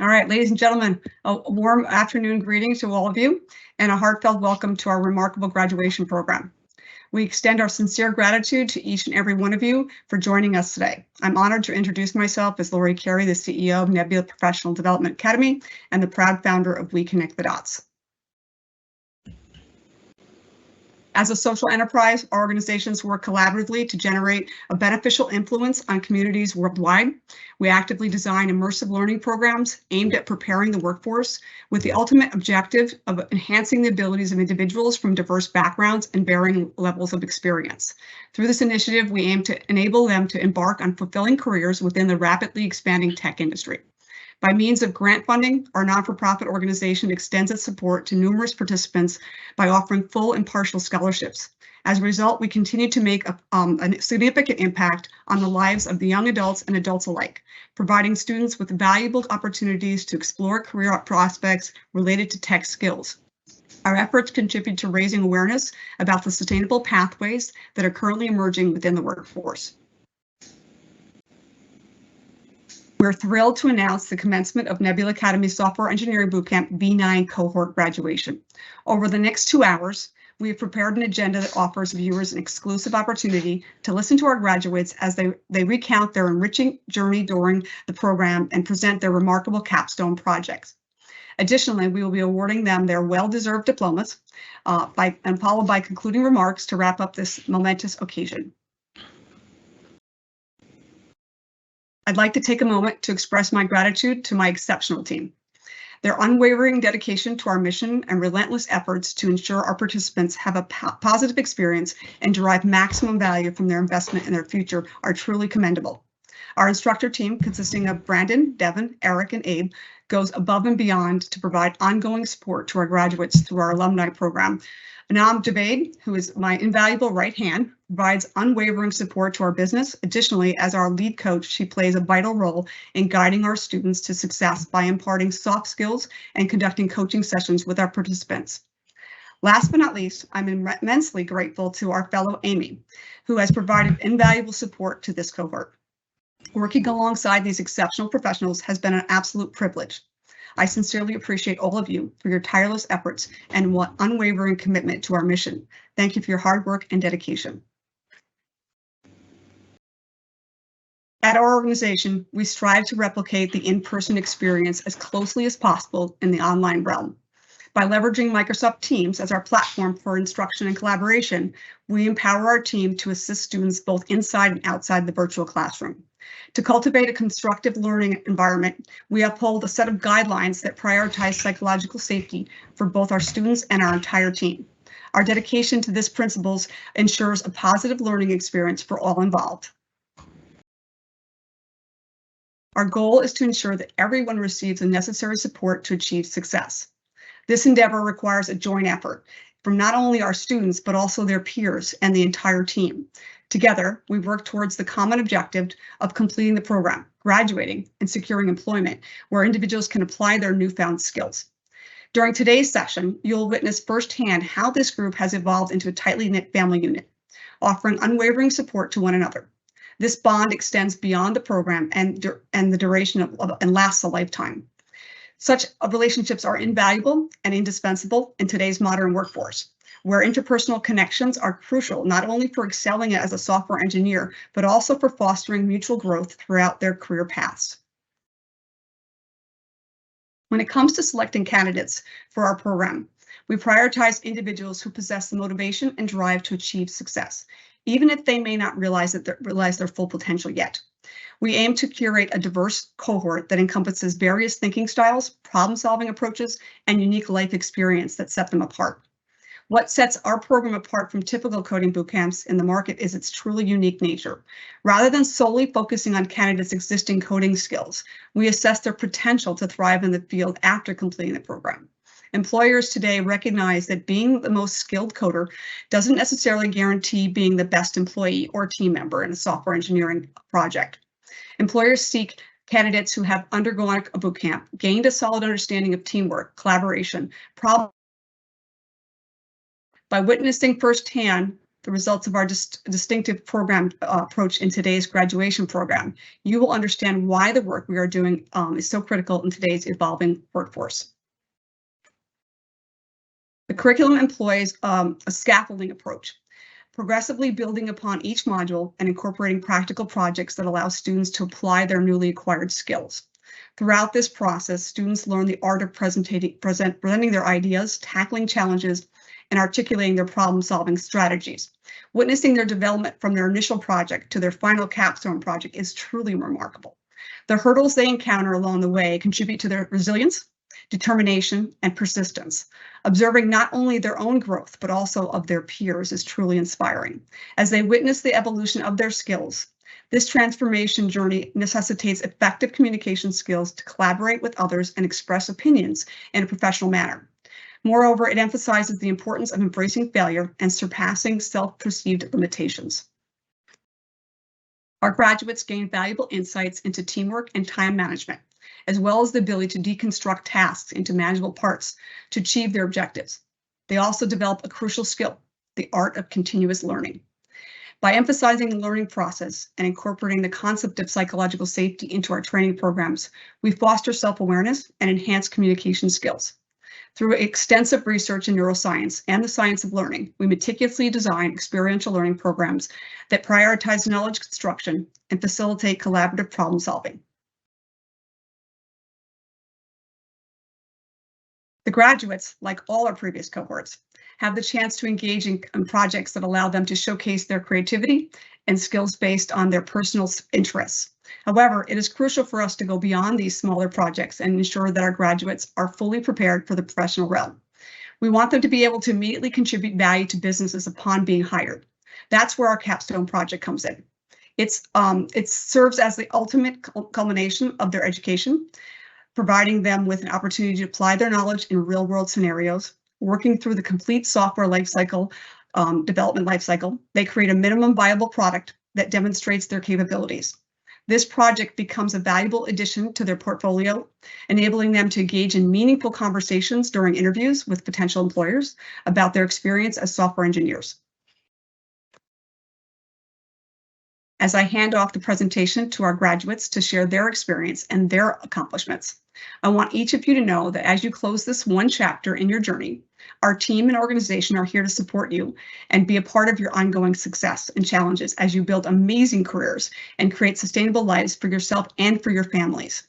All right, ladies and gentlemen, a warm afternoon greeting to all of you and a heartfelt welcome to our remarkable graduation program. We extend our sincere gratitude to each and every one of you for joining us today. I'm honored to introduce myself as Lori Carey, the CEO of Nebula Professional Development Academy and the proud founder of We Connect the Dots. As a social enterprise, our organizations work collaboratively to generate a beneficial influence on communities worldwide. We actively design immersive learning programs aimed at preparing the workforce with the ultimate objective of enhancing the abilities of individuals from diverse backgrounds and varying levels of experience. Through this initiative, we aim to enable them to embark on fulfilling careers within the rapidly expanding tech industry. By means of grant funding, our non-for-profit organization extends its support to numerous participants by offering full and partial scholarships. As a result, we continue to make a significant impact on the lives of the young adults and adults alike, providing students with valuable opportunities to explore career prospects related to tech skills. Our efforts contribute to raising awareness about the sustainable pathways that are currently emerging within the workforce. We're thrilled to announce the commencement of Nebula Academy Software Engineering Bootcamp V9 cohort graduation. Over the next 2 hours, we have prepared an agenda that offers viewers an exclusive opportunity to listen to our graduates as they recount their enriching journey during the program and present their remarkable capstone projects. Additionally, we will be awarding them their well-deserved diplomas followed by concluding remarks to wrap up this momentous occasion. I'd like to take a moment to express my gratitude to my exceptional team. Their unwavering dedication to our mission and relentless efforts to ensure our participants have a positive experience and derive maximum value from their investment in their future are truly commendable. Our instructor team, consisting of Brandon, Devin, Eric, and Abe, goes above and beyond to provide ongoing support to our graduates through our alumni program. Anam Javed, who is my invaluable right hand, provides unwavering support to our business. Additionally, as our lead coach, she plays a vital role in guiding our students to success by imparting soft skills and conducting coaching sessions with our participants. Last but not least, I'm immensely grateful to our fellow Amy, who has provided invaluable support to this cohort. Working alongside these exceptional professionals has been an absolute privilege. I sincerely appreciate all of you for your tireless efforts and unwavering commitment to our mission. Thank you for your hard work and dedication. At our organization, we strive to replicate the in-person experience as closely as possible in the online realm. By leveraging Microsoft Teams as our platform for instruction and collaboration, we empower our team to assist students both inside and outside the virtual classroom. To cultivate a constructive learning environment, we uphold a set of guidelines that prioritize psychological safety for both our students and our entire team. Our dedication to these principles ensures a positive learning experience for all involved. Our goal is to ensure that everyone receives the necessary support to achieve success. This endeavor requires a joint effort from not only our students, but also their peers and the entire team. Together, we work towards the common objective of completing the program, graduating, and securing employment where individuals can apply their newfound skills. During today's session, you'll witness firsthand how this group has evolved into a tightly knit family unit, offering unwavering support to one another. This bond extends beyond the program and the duration and lasts a lifetime. Such relationships are invaluable and indispensable in today's modern workforce, where interpersonal connections are crucial not only for excelling as a software engineer, but also for fostering mutual growth throughout their career paths. When it comes to selecting candidates for our program, we prioritize individuals who possess the motivation and drive to achieve success, even if they may not realize their full potential yet. We aim to curate a diverse cohort that encompasses various thinking styles, problem-solving approaches, and unique life experience that set them apart. What sets our program apart from typical coding bootcamps in the market is its truly unique nature. Rather than solely focusing on candidates' existing coding skills, we assess their potential to thrive in the field after completing the program. Employers today recognize that being the most skilled coder doesn't necessarily guarantee being the best employee or team member in a software engineering project. Employers seek candidates who have undergone a bootcamp, gained a solid understanding of teamwork, collaboration, problem. By witnessing firsthand the results of our distinctive program approach in today's graduation program, you will understand why the work we are doing is so critical in today's evolving workforce. The curriculum employs a scaffolding approach, progressively building upon each module and incorporating practical projects that allow students to apply their newly acquired skills. Throughout this process, students learn the art of presenting their ideas, tackling challenges, and articulating their problem-solving strategies. Witnessing their development from their initial project to their final capstone project is truly remarkable. The hurdles they encounter along the way contribute to their resilience, determination, and persistence. Observing not only their own growth, but also of their peers is truly inspiring. As they witness the evolution of their skills, this transformation journey necessitates effective communication skills to collaborate with others and express opinions in a professional manner. Moreover, it emphasizes the importance of embracing failure and surpassing self-perceived limitations. Our graduates gain valuable insights into teamwork and time management, as well as the ability to deconstruct tasks into manageable parts to achieve their objectives. They also develop a crucial skill, the art of continuous learning. By emphasizing the learning process and incorporating the concept of psychological safety into our training programs, we foster self-awareness and enhance communication skills. Through extensive research in neuroscience and the science of learning, we meticulously design experiential learning programs that prioritize knowledge construction and facilitate collaborative problem solving. The graduates, like all our previous cohorts, have the chance to engage in projects that allow them to showcase their creativity and skills based on their personal interests. However, it is crucial for us to go beyond these smaller projects and ensure that our graduates are fully prepared for the professional realm. We want them to be able to immediately contribute value to businesses upon being hired. That's where our capstone project comes in. It serves as the ultimate culmination of their education, providing them with an opportunity to apply their knowledge in real-world scenarios, working through the complete software lifecycle, development lifecycle. They create a minimum viable product that demonstrates their capabilities. This project becomes a valuable addition to their portfolio, enabling them to engage in meaningful conversations during interviews with potential employers about their experience as software engineers. As I hand off the presentation to our graduates to share their experience and their accomplishments, I want each of you to know that as you close this one chapter in your journey, our team and organization are here to support you and be a part of your ongoing success and challenges as you build amazing careers and create sustainable lives for yourself and for your families.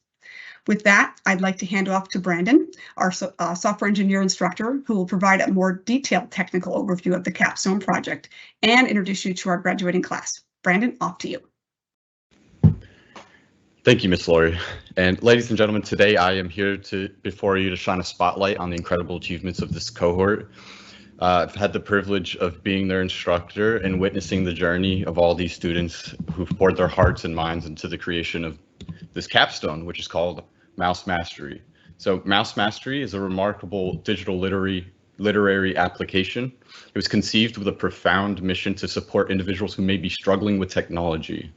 With that, I'd like to hand off to Brandon, our software engineer instructor, who will provide a more detailed technical overview of the Capstone project and introduce you to our graduating class. Brandon, off to you. Thank you, Ms. Lori. And ladies and gentlemen, today I am here before you to shine a spotlight on the incredible achievements of this cohort. I've had the privilege of being their instructor and witnessing the journey of all these students who've poured their hearts and minds into the creation of this capstone, which is called Mouse Mastery. So Mouse Mastery is a remarkable digital literary application. It was conceived with a profound mission to support individuals who may be struggling with technology.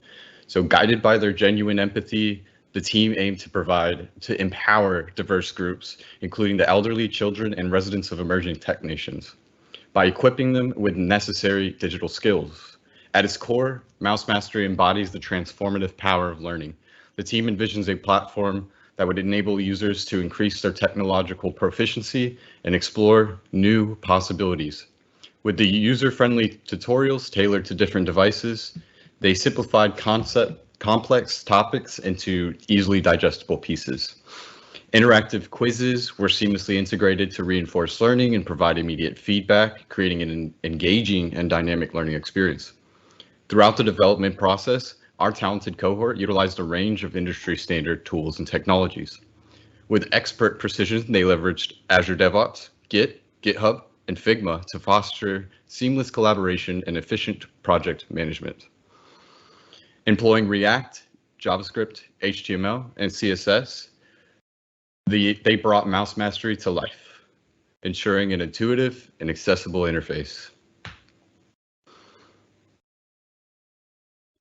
So guided by their genuine empathy, the team aimed to empower diverse groups, including the elderly, children, and residents of emerging tech nations, by equipping them with necessary digital skills. At its core, Mouse Mastery embodies the transformative power of learning. The team envisions a platform that would enable users to increase their technological proficiency and explore new possibilities. With the user-friendly tutorials tailored to different devices, they simplified complex topics into easily digestible pieces. Interactive quizzes were seamlessly integrated to reinforce learning and provide immediate feedback, creating an engaging and dynamic learning experience. Throughout the development process, our talented cohort utilized a range of industry standard tools and technologies. With expert precision, they leveraged Azure DevOps, Git, GitHub, and Figma to foster seamless collaboration and efficient project management. Employing React, JavaScript, HTML, and CSS, they brought Mouse Mastery to life, ensuring an intuitive and accessible interface.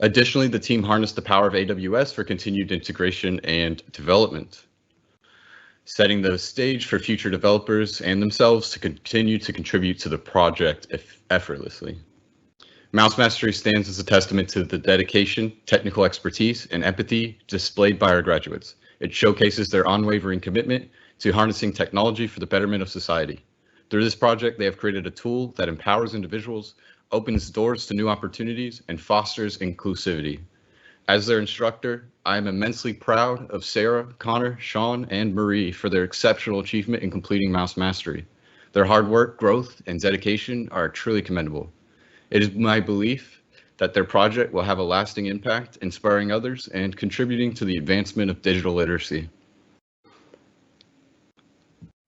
Additionally, the team harnessed the power of AWS for continued integration and development, setting the stage for future developers and themselves to continue to contribute to the project effortlessly. Mouse Mastery stands as a testament to the dedication, technical expertise, and empathy displayed by our graduates. It showcases their unwavering commitment to harnessing technology for the betterment of society. Through this project, they have created a tool that empowers individuals, opens doors to new opportunities, and fosters inclusivity. As their instructor, I am immensely proud of Sarah, Connor, Sean, and Marie for their exceptional achievement in completing Mouse Mastery. Their hard work, growth, and dedication are truly commendable. It is my belief that their project will have a lasting impact, inspiring others and contributing to the advancement of digital literacy.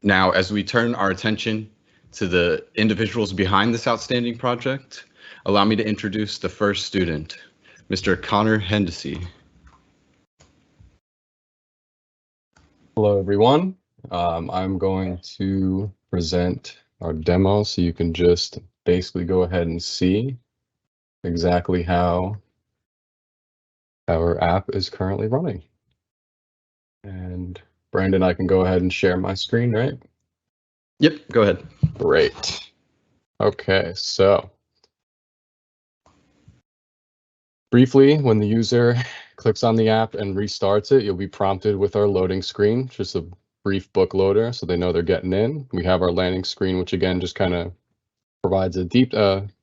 Now, as we turn our attention to the individuals behind this outstanding project, allow me to introduce the first student, Mr. Connor Hennessy. Hello, everyone. I'm going to present our demo so you can just basically go ahead and see exactly how our app is currently running. And Brandon, I can go ahead and share my screen, right? Yep, go ahead. Great. Okay, so briefly, when the user clicks on the app and restarts it, you'll be prompted with our loading screen, just a brief book loader so they know they're getting in. We have our landing screen, which again just kind of provides a deep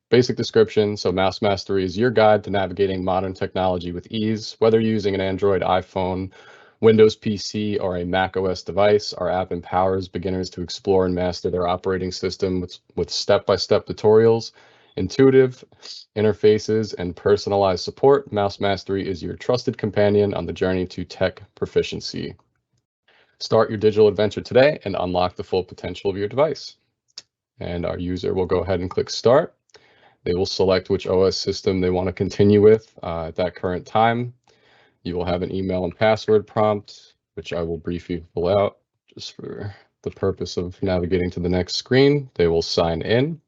basic description. So Mouse Mastery is your guide to navigating modern technology with ease. Whether you're using an Android, iPhone, Windows PC, or a Mac OS device, our app empowers beginners to explore and master their operating system with step-by-step tutorials, intuitive interfaces, and personalized support. Mouse Mastery is your trusted companion on the journey to tech proficiency. Start your digital adventure today and unlock the full potential of your device. And our user will go ahead and click start. They will select which OS system they want to continue with at that current time. You will have an email and password prompt, which I will briefly fill out just for the purpose of navigating to the next screen. They will sign in.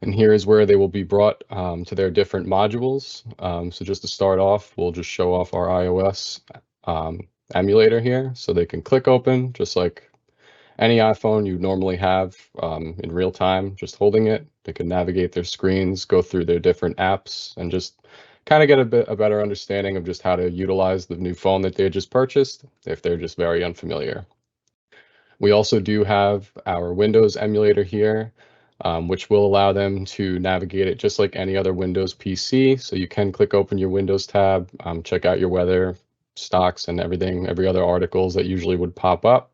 And here is where they will be brought to their different modules. So just to start off, we'll just show off our iOS emulator here. So they can click open, just like any iPhone you normally have in real time, just holding it. They can navigate their screens, go through their different apps, and just kind of get a better understanding of just how to utilize the new phone that they just purchased if they're just very unfamiliar. We also do have our Windows emulator here, which will allow them to navigate it just like any other Windows PC. So you can click open your Windows tab, check out your weather, stocks, and everything, every other articles that usually would pop up.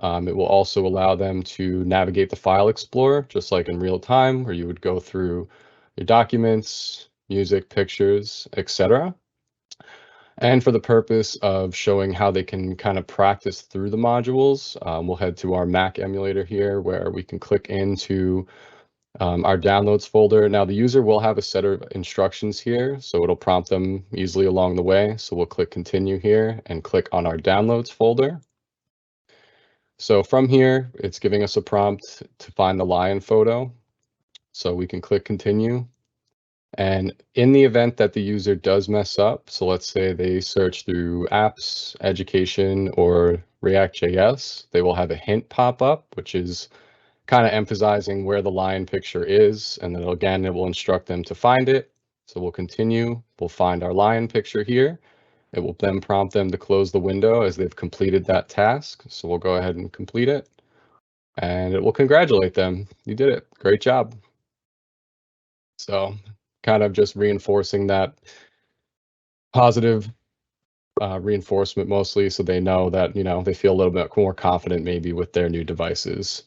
It will also allow them to navigate the file explorer, just like in real time, where you would go through your documents, music, pictures, etc. And for the purpose of showing how they can kind of practice through the modules, we'll head to our Mac emulator here, where we can click into our downloads folder. Now the user will have a set of instructions here, so it'll prompt them easily along the way. So we'll click continue here and click on our downloads folder. So from here, it's giving us a prompt to find the lion photo. So we can click continue. And in the event that the user does mess up, so let's say they search through apps, education, or React.js, they will have a hint pop up, which is kind of emphasizing where the lion picture is. And then again, it will instruct them to find it. So we'll continue, we'll find our lion picture here. It will then prompt them to close the window as they've completed that task. So we'll go ahead and complete it. And it will congratulate them. You did it. Great job. So kind of just reinforcing that positive reinforcement mostly, so they know that, you know, they feel a little bit more confident maybe with their new devices.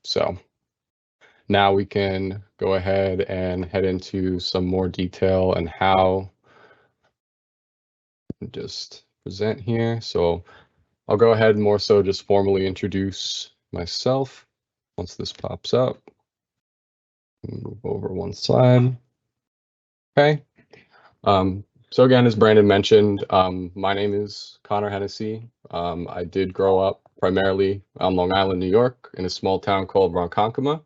So now we can go ahead and head into some more detail and how just present here. So I'll go ahead and more so just formally introduce myself once this pops up. Move over one slide. Okay. So again, as Brandon mentioned, my name is Connor Hennessy. I did grow up primarily on Long Island, New York, in a small town called Ronkonkoma.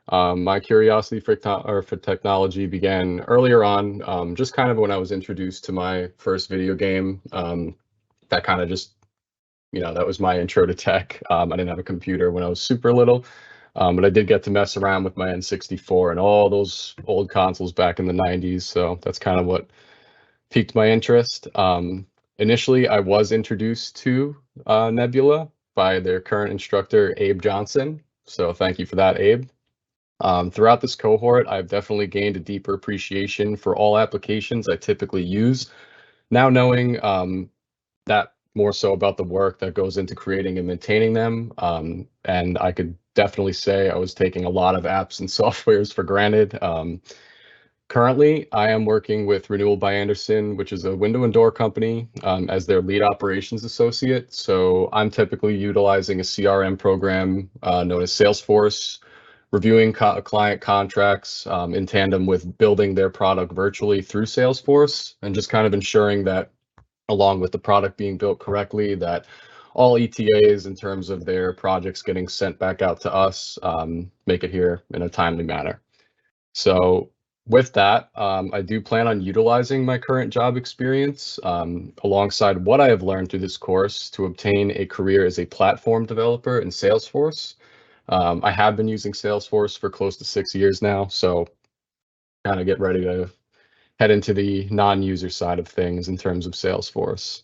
My curiosity for technology began earlier on, just kind of when I was introduced to my first video game. That kind of just, you know, that was my intro to tech. I didn't have a computer when I was super little. But I did get to mess around with my N64 and all those old consoles back in the 90s. So that's kind of what piqued my interest. Initially, I was introduced to Nebula by their current instructor, Abe Johnson. So thank you for that, Abe. Throughout this cohort, I've definitely gained a deeper appreciation for all applications I typically use. Now knowing that more so about the work that goes into creating and maintaining them, and I could definitely say I was taking a lot of apps and softwares for granted. Currently, I am working with Renewal by Andersen, which is a window and door company, as their lead operations associate. So I'm typically utilizing a CRM program known as Salesforce, reviewing client contracts in tandem with building their product virtually through Salesforce, and just kind of ensuring that along with the product being built correctly, that all ETAs in terms of their projects getting sent back out to us make it here in a timely manner. So with that, I do plan on utilizing my current job experience alongside what I have learned through this course to obtain a career as a platform developer in Salesforce. I have been using Salesforce for close to 6 years now, so kind of get ready to head into the non-user side of things in terms of Salesforce.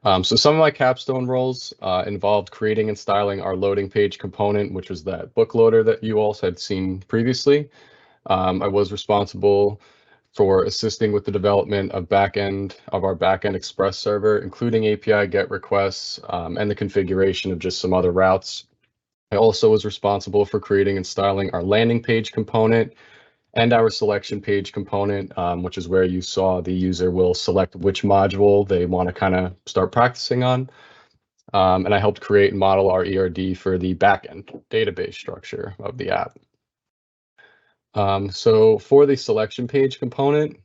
So some of my capstone roles involved creating and styling our loading page component, which was that book loader that you all had seen previously. I was responsible for assisting with the development of our backend Express server, including API GET requests and the configuration of just some other routes. I also was responsible for creating and styling our landing page component and our selection page component, which is where you saw the user will select which module they want to kind of start practicing on. And I helped create and model our ERD for the backend database structure of the app. So for the selection page component,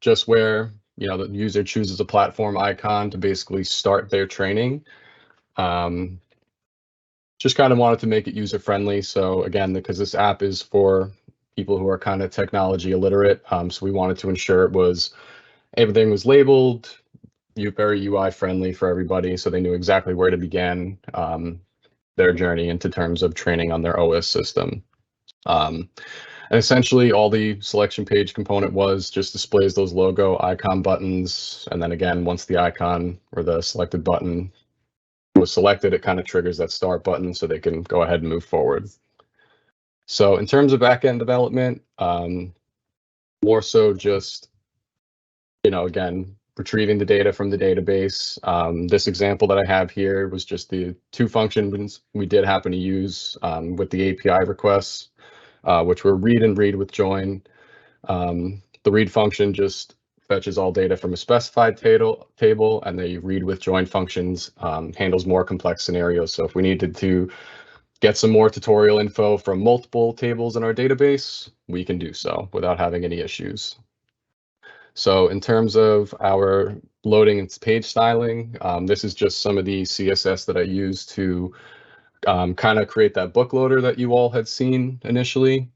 just where the user chooses a platform icon to basically start their training. Just kind of wanted to make it user friendly. So again, because this app is for people who are kind of technology illiterate, so we wanted to ensure everything was labeled, very UI friendly for everybody, so they knew exactly where to begin their journey into terms of training on their OS system. And essentially all the selection page component was just displays those logo icon buttons. And then again, once the icon or the selected button was selected, it kind of triggers that start button so they can go ahead and move forward. So in terms of backend development, more so just, again, retrieving the data from the database. This example that I have here was just the two functions we did happen to use with the API requests, which were read and read with join. The read function just fetches all data from a specified table, and the read with join functions handles more complex scenarios. So if we needed to get some more tutorial info from multiple tables in our database, we can do so without having any issues. So in terms of our loading and page styling, this is just some of the CSS that I use to kind of create that book loader that you all had seen initially.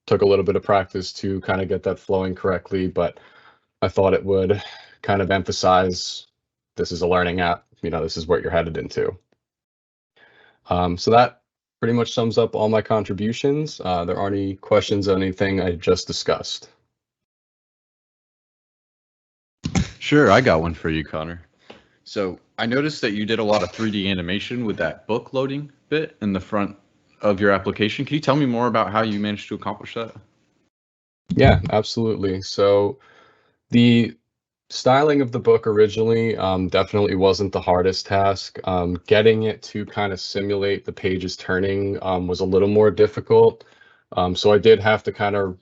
Took a little bit of practice to kind of get that flowing correctly, but I thought it would kind of emphasize this is a learning app, this is what you're headed into. So that pretty much sums up all my contributions. There aren't any questions on anything I just discussed. Sure, I got one for you, Connor. So I noticed that you did a lot of 3D animation with that book loading bit in the front of your application. Can you tell me more about how you managed to accomplish that? Yeah, absolutely. So the styling of the book originally definitely wasn't the hardest task. Getting it to kind of simulate the pages turning was a little more difficult. So I did have to kind of,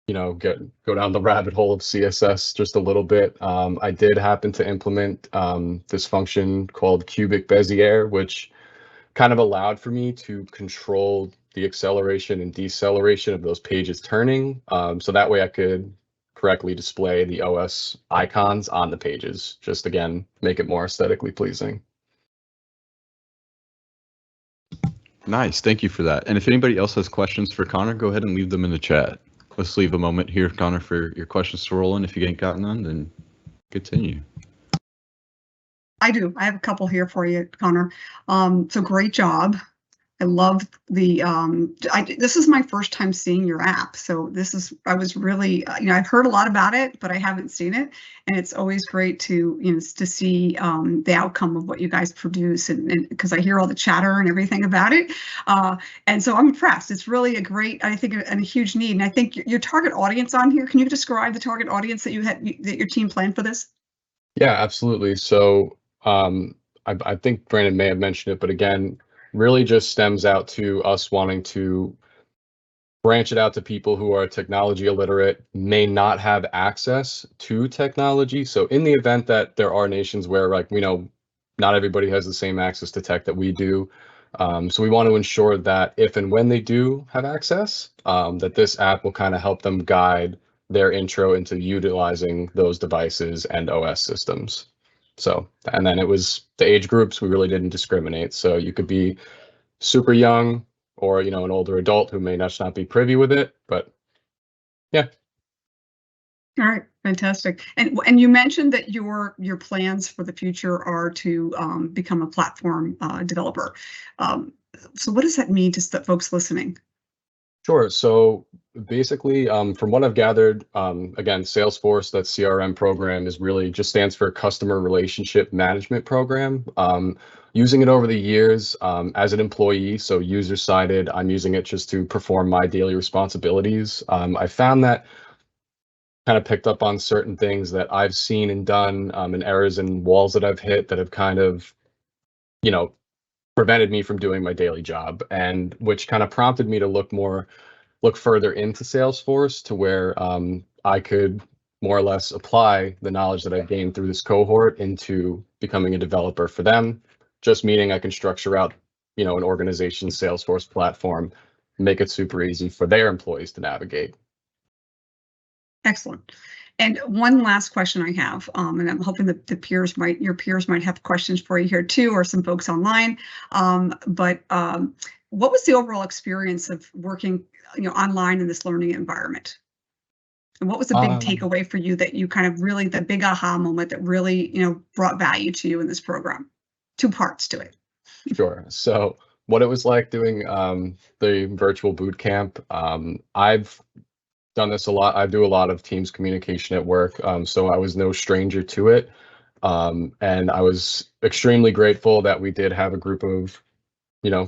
go down the rabbit hole of CSS just a little bit. I did happen to implement this function called cubic Bezier, which kind of allowed for me to control the acceleration and deceleration of those pages turning. So that way I could correctly display the OS icons on the pages. Just again, make it more aesthetically pleasing. Nice, thank you for that. And if anybody else has questions for Connor, go ahead and leave them in the chat. Let's leave a moment here, Connor, for your questions to roll in. If you ain't got none, then continue. I do. I have a couple here for you, Connor. So great job. I love the, this is my first time seeing your app. So I was really, I've heard a lot about it, but I haven't seen it. And it's always great to, to see the outcome of what you guys produce, and because I hear all the chatter and everything about it. And so I'm impressed. It's really a great, I think, and a huge need. And I think your target audience on here, can you describe the target audience that that your team planned for this? Yeah, absolutely. So I think Brandon may have mentioned it, but again, really just stems out to us wanting to branch it out to people who are technology illiterate, may not have access to technology. So in the event that there are nations where, like, we know not everybody has the same access to tech that we do. So we want to ensure that if and when they do have access, that this app will kind of help them guide their intro into utilizing those devices and OS systems. So, and then it was the age groups, we really didn't discriminate. So you could be super young or, an older adult who may not be privy with it, but yeah. All right, fantastic. And you mentioned that your plans for the future are to become a platform developer. So what does that mean to the folks listening? Sure. So basically, from what I've gathered, again, Salesforce, that CRM program is really just stands for Customer Relationship Management Program. Using it over the years as an employee, so user-sided, I'm using it just to perform my daily responsibilities. I found that kind of picked up on certain things that I've seen and done, and errors and walls that I've hit that have kind of, prevented me from doing my daily job, and which kind of prompted me to look further into Salesforce to where I could more or less apply the knowledge that I gained through this cohort into becoming a developer for them. Just meaning I can structure out, an organization's Salesforce platform, make it super easy for their employees to navigate. Excellent. And one last question I have, and I'm hoping that your peers might have questions for you here too, or some folks online. But what was the overall experience of working, online in this learning environment? And what was the big takeaway for you that you kind of really, the big aha moment that really, brought value to you in this program? Two parts to it. Sure. So what it was like doing the virtual boot camp, I've done this a lot. I do a lot of Teams communication at work, so I was no stranger to it. And I was extremely grateful that we did have a group of,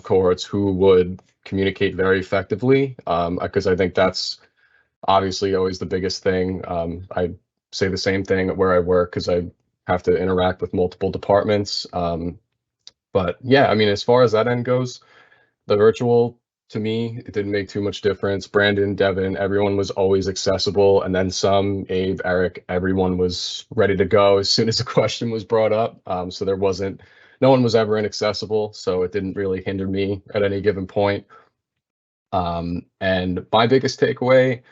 cohorts who would communicate very effectively, because I think that's obviously always the biggest thing. I say the same thing at where I work because I have to interact with multiple departments. But yeah, I mean, as far as that end goes, the virtual, to me, it didn't make too much difference. Brandon, Devin, everyone was always accessible. And then some, Abe, Eric, everyone was ready to go as soon as a question was brought up. So no one was ever inaccessible. So it didn't really hinder me at any given point. And my biggest takeaway,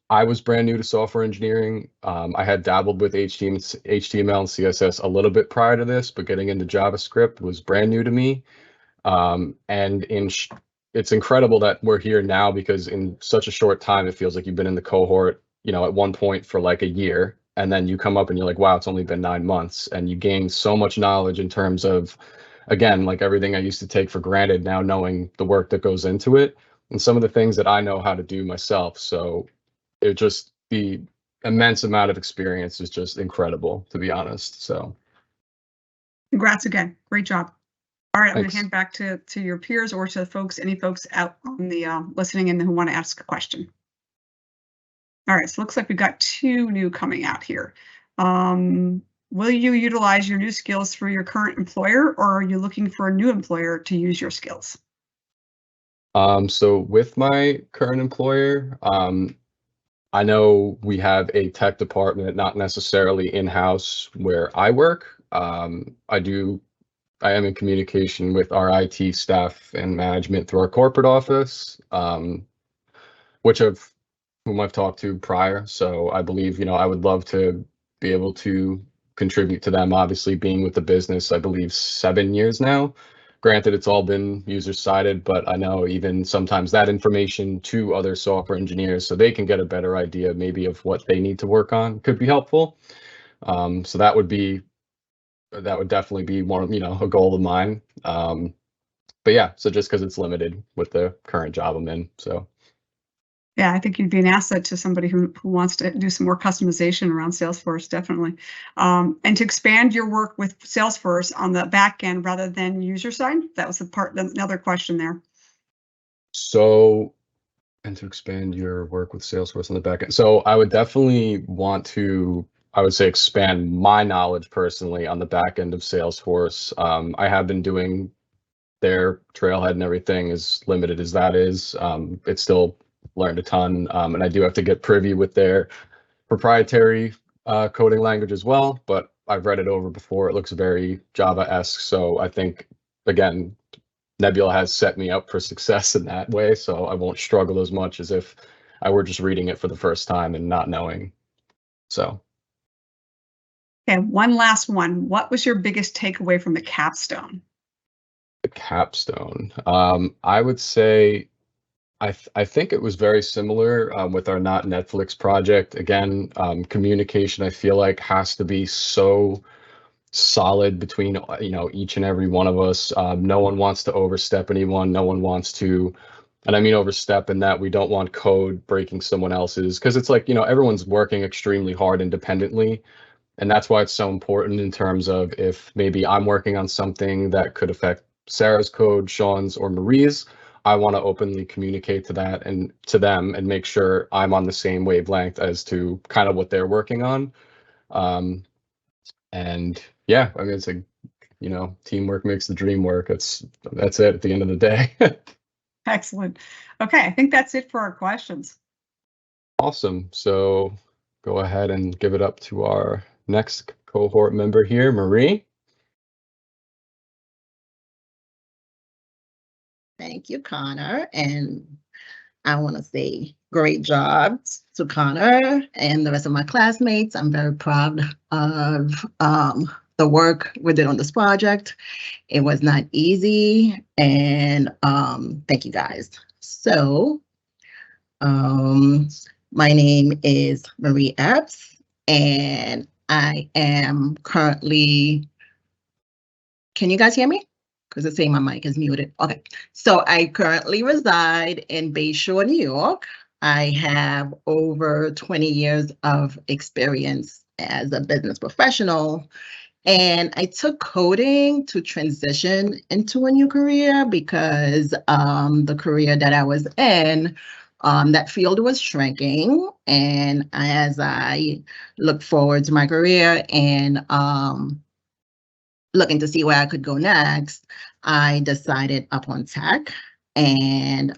I was brand new to software engineering. I had dabbled with HTML and CSS a little bit prior to this, but getting into JavaScript was brand new to me. And it's incredible that we're here now because in such a short time, it feels like you've been in the cohort, at one point for like a year, and then you come up and you're like, wow, it's only been 9 months, and you gain so much knowledge in terms of, again, like everything I used to take for granted, now knowing the work that goes into it and some of the things that I know how to do myself. So the immense amount of experience is just incredible, to be honest. So congrats again. Great job. All right, I'm going Thanks. to hand back to your peers or to any folks out on the listening in who want to ask a question. All right, so it looks like we've got 2 new coming out here. Will you utilize your new skills for your current employer, or are you looking for a new employer to use your skills? So with my current employer, I know we have a tech department, not necessarily in-house where I work. I am in communication with our IT staff and management through our corporate office, whom I've talked to prior. So I believe, I would love to be able to contribute to them, obviously being with the business, I believe 7 years now. Granted, it's all been user-sided, but I know even sometimes that information to other software engineers so they can get a better idea maybe of what they need to work on could be helpful. So that would be that would definitely be one of, a goal of mine. But yeah, so just because it's limited with the current job I'm in, so. Yeah, I think you'd be an asset to somebody who wants to do some more customization around Salesforce, definitely. And to expand your work with Salesforce on the back end rather than user side, that was another question there. So, and to expand your work with Salesforce on the back end. So I would definitely want to, I would say, expand my knowledge personally on the back end of Salesforce. I have been doing their Trailhead and everything, as limited as that is. It's still learned a ton, and I do have to get privy with their proprietary coding language as well, but I've read it over before. It looks very Java-esque, so I think, again, Nebula has set me up for success in that way, so I won't struggle as much as if I were just reading it for the first time and not knowing. So. Okay, one last one. What was your biggest takeaway from the capstone? The capstone. I would say I think it was very similar with our Not Netflix project. Again, communication, I feel like, has to be so solid between each and every one of us. No one wants to overstep anyone. No one wants to, and I mean overstep in that we don't want code breaking someone else's, because it's like, everyone's working extremely hard independently. And that's why it's so important in terms of, if maybe I'm working on something that could affect Sarah's code, Sean's, or Marie's, I want to openly communicate to that and to them and make sure I'm on the same wavelength as to kind of what they're working on. And yeah, I mean, it's like, teamwork makes the dream work. That's it at the end of the day. Excellent. Okay, I think that's it for our questions. Awesome. So go ahead and give it up to our next cohort member here, Marie. Thank you, Connor. And I want to say great job to Connor and the rest of my classmates. I'm very proud of the work we did on this project. It was not easy, and thank you guys. So my name is Marie Epps, and I am currently, can you guys hear me? Because it's saying my mic is muted. Okay, so I currently reside in Bayshore, New York. I have over 20 years of experience as a business professional, and I took coding to transition into a new career because the career that I was in, that field was shrinking. And as I look forward to my career and looking to see where I could go next, I decided upon tech. And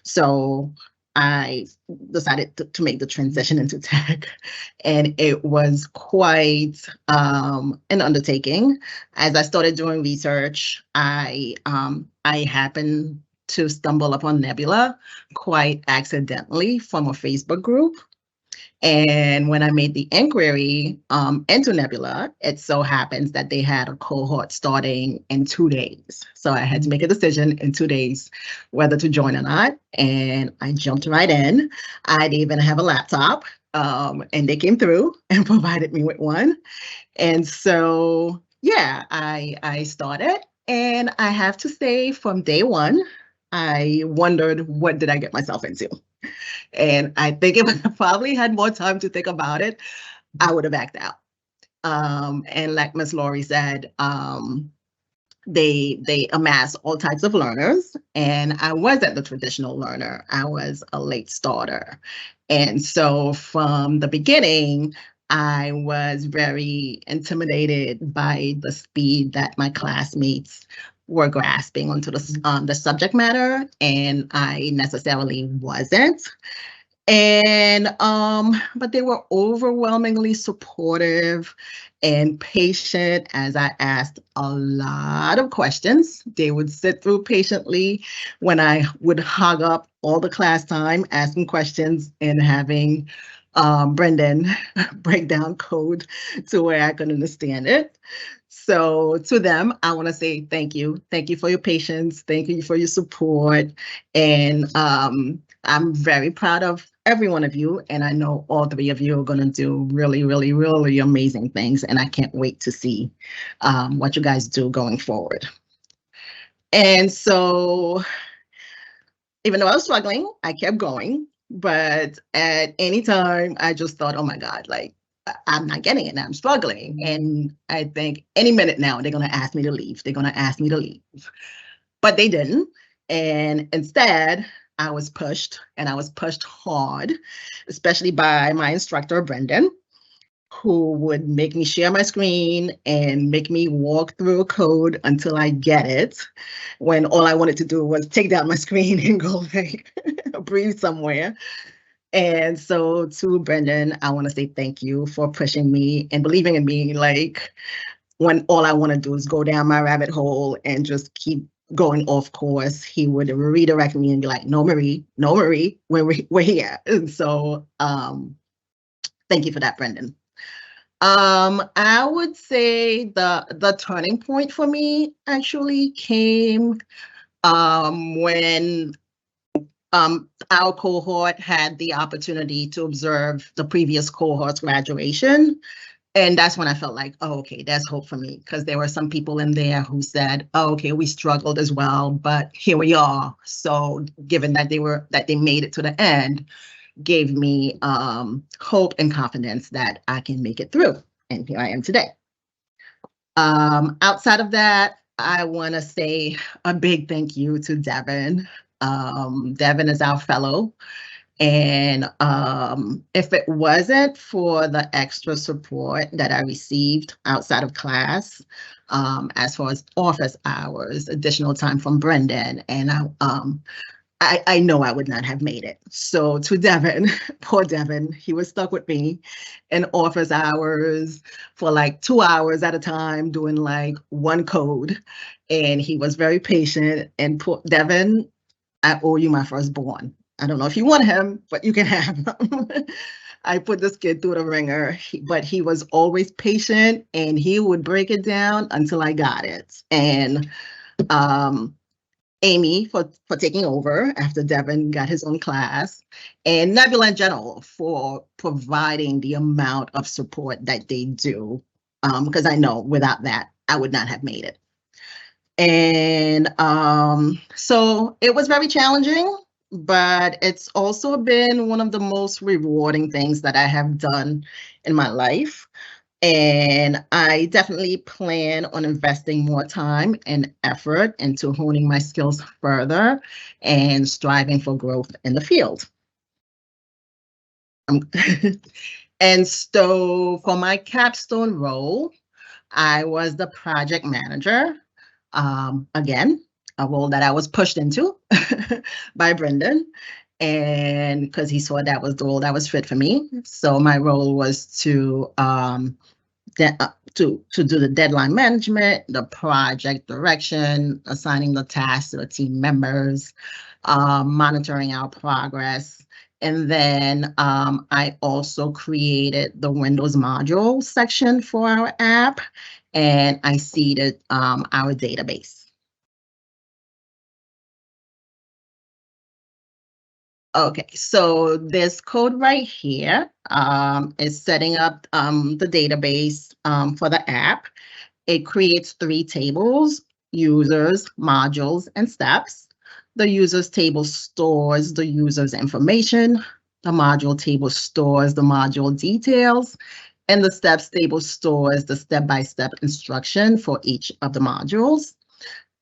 so I decided to make the transition into tech, and it was quite an undertaking. As I started doing research, I happened to stumble upon Nebula quite accidentally from a Facebook group. And when I made the inquiry into Nebula, it so happens that they had a cohort starting in 2 days. So I had to make a decision in 2 days whether to join or not. And I jumped right in. I didn't even have a laptop. And they came through and provided me with one. And so, yeah, I started. And I have to say, from day one, I wondered, what did I get myself into? And I think if I probably had more time to think about it, I would have backed out. And like Ms. Laurie said, they amass all types of learners, and I wasn't the traditional learner. I was a late starter. And so from the beginning, I was very intimidated by the speed that my classmates were grasping onto the subject matter, and I necessarily wasn't. And but they were overwhelmingly supportive and patient as I asked a lot of questions. They would sit through patiently when I would hog up all the class time asking questions and having Brendan break down code to where I could understand it. So to them, I want to say thank you. Thank you for your patience. Thank you for your support. And I'm very proud of every one of you, and I know all three of you are going to do really, really, really amazing things, and I can't wait to see what you guys do going forward. And so, even though I was struggling, I kept going. But at any time, I just thought, oh my God, like, I'm not getting it. I'm struggling. And I think any minute now, they're going to ask me to leave. They're going to ask me to leave. But they didn't. And instead, I was pushed, and I was pushed hard, especially by my instructor, Brendan, who would make me share my screen and make me walk through a code until I get it, when all I wanted to do was take down my screen and go like breathe somewhere. And so to Brendan, I want to say thank you for pushing me and believing in me, like when all I want to do is go down my rabbit hole and just keep going off course. He would redirect me and be like, no, Marie, we're here. And so thank you for that, Brendan. I would say the turning point for me actually came when our cohort had the opportunity to observe the previous cohort's graduation. And that's when I felt like, oh, okay, there's hope for me, because there were some people in there who said, oh, okay, we struggled as well, but here we are. So given that they made it to the end, gave me hope and confidence that I can make it through. And here I am today. Outside of that, I want to say a big thank you to Devin. Devin is our fellow. And if it wasn't for the extra support that I received outside of class, as far as office hours, additional time from Brendan, and I know I would not have made it. So to Devin, poor Devin, he was stuck with me in office hours for like 2 hours at a time doing like one code. And he was very patient. And poor Devin, I owe you my firstborn. I don't know if you want him, but you can have him. I put this kid through the ringer, but he was always patient, and he would break it down until I got it. And Amy for taking over after Devin got his own class, and Nebula in general for providing the amount of support that they do, because I know without that, I would not have made it. And so it was very challenging, but it's also been one of the most rewarding things that I have done in my life. And I definitely plan on investing more time and effort into honing my skills further and striving for growth in the field. And so for my capstone role, I was the project manager. Again, a role that I was pushed into by Brendan, and because he saw that was the role that was fit for me. So my role was to do the deadline management, the project direction, assigning the tasks to the team members, monitoring our progress. And then I also created the Windows module section for our app, and I seeded our database. Okay, so this code right here is setting up the database for the app. It creates 3 tables: users, modules, and steps. The users table stores the user's information. The module table stores the module details. And the steps table stores the step-by-step instruction for each of the modules.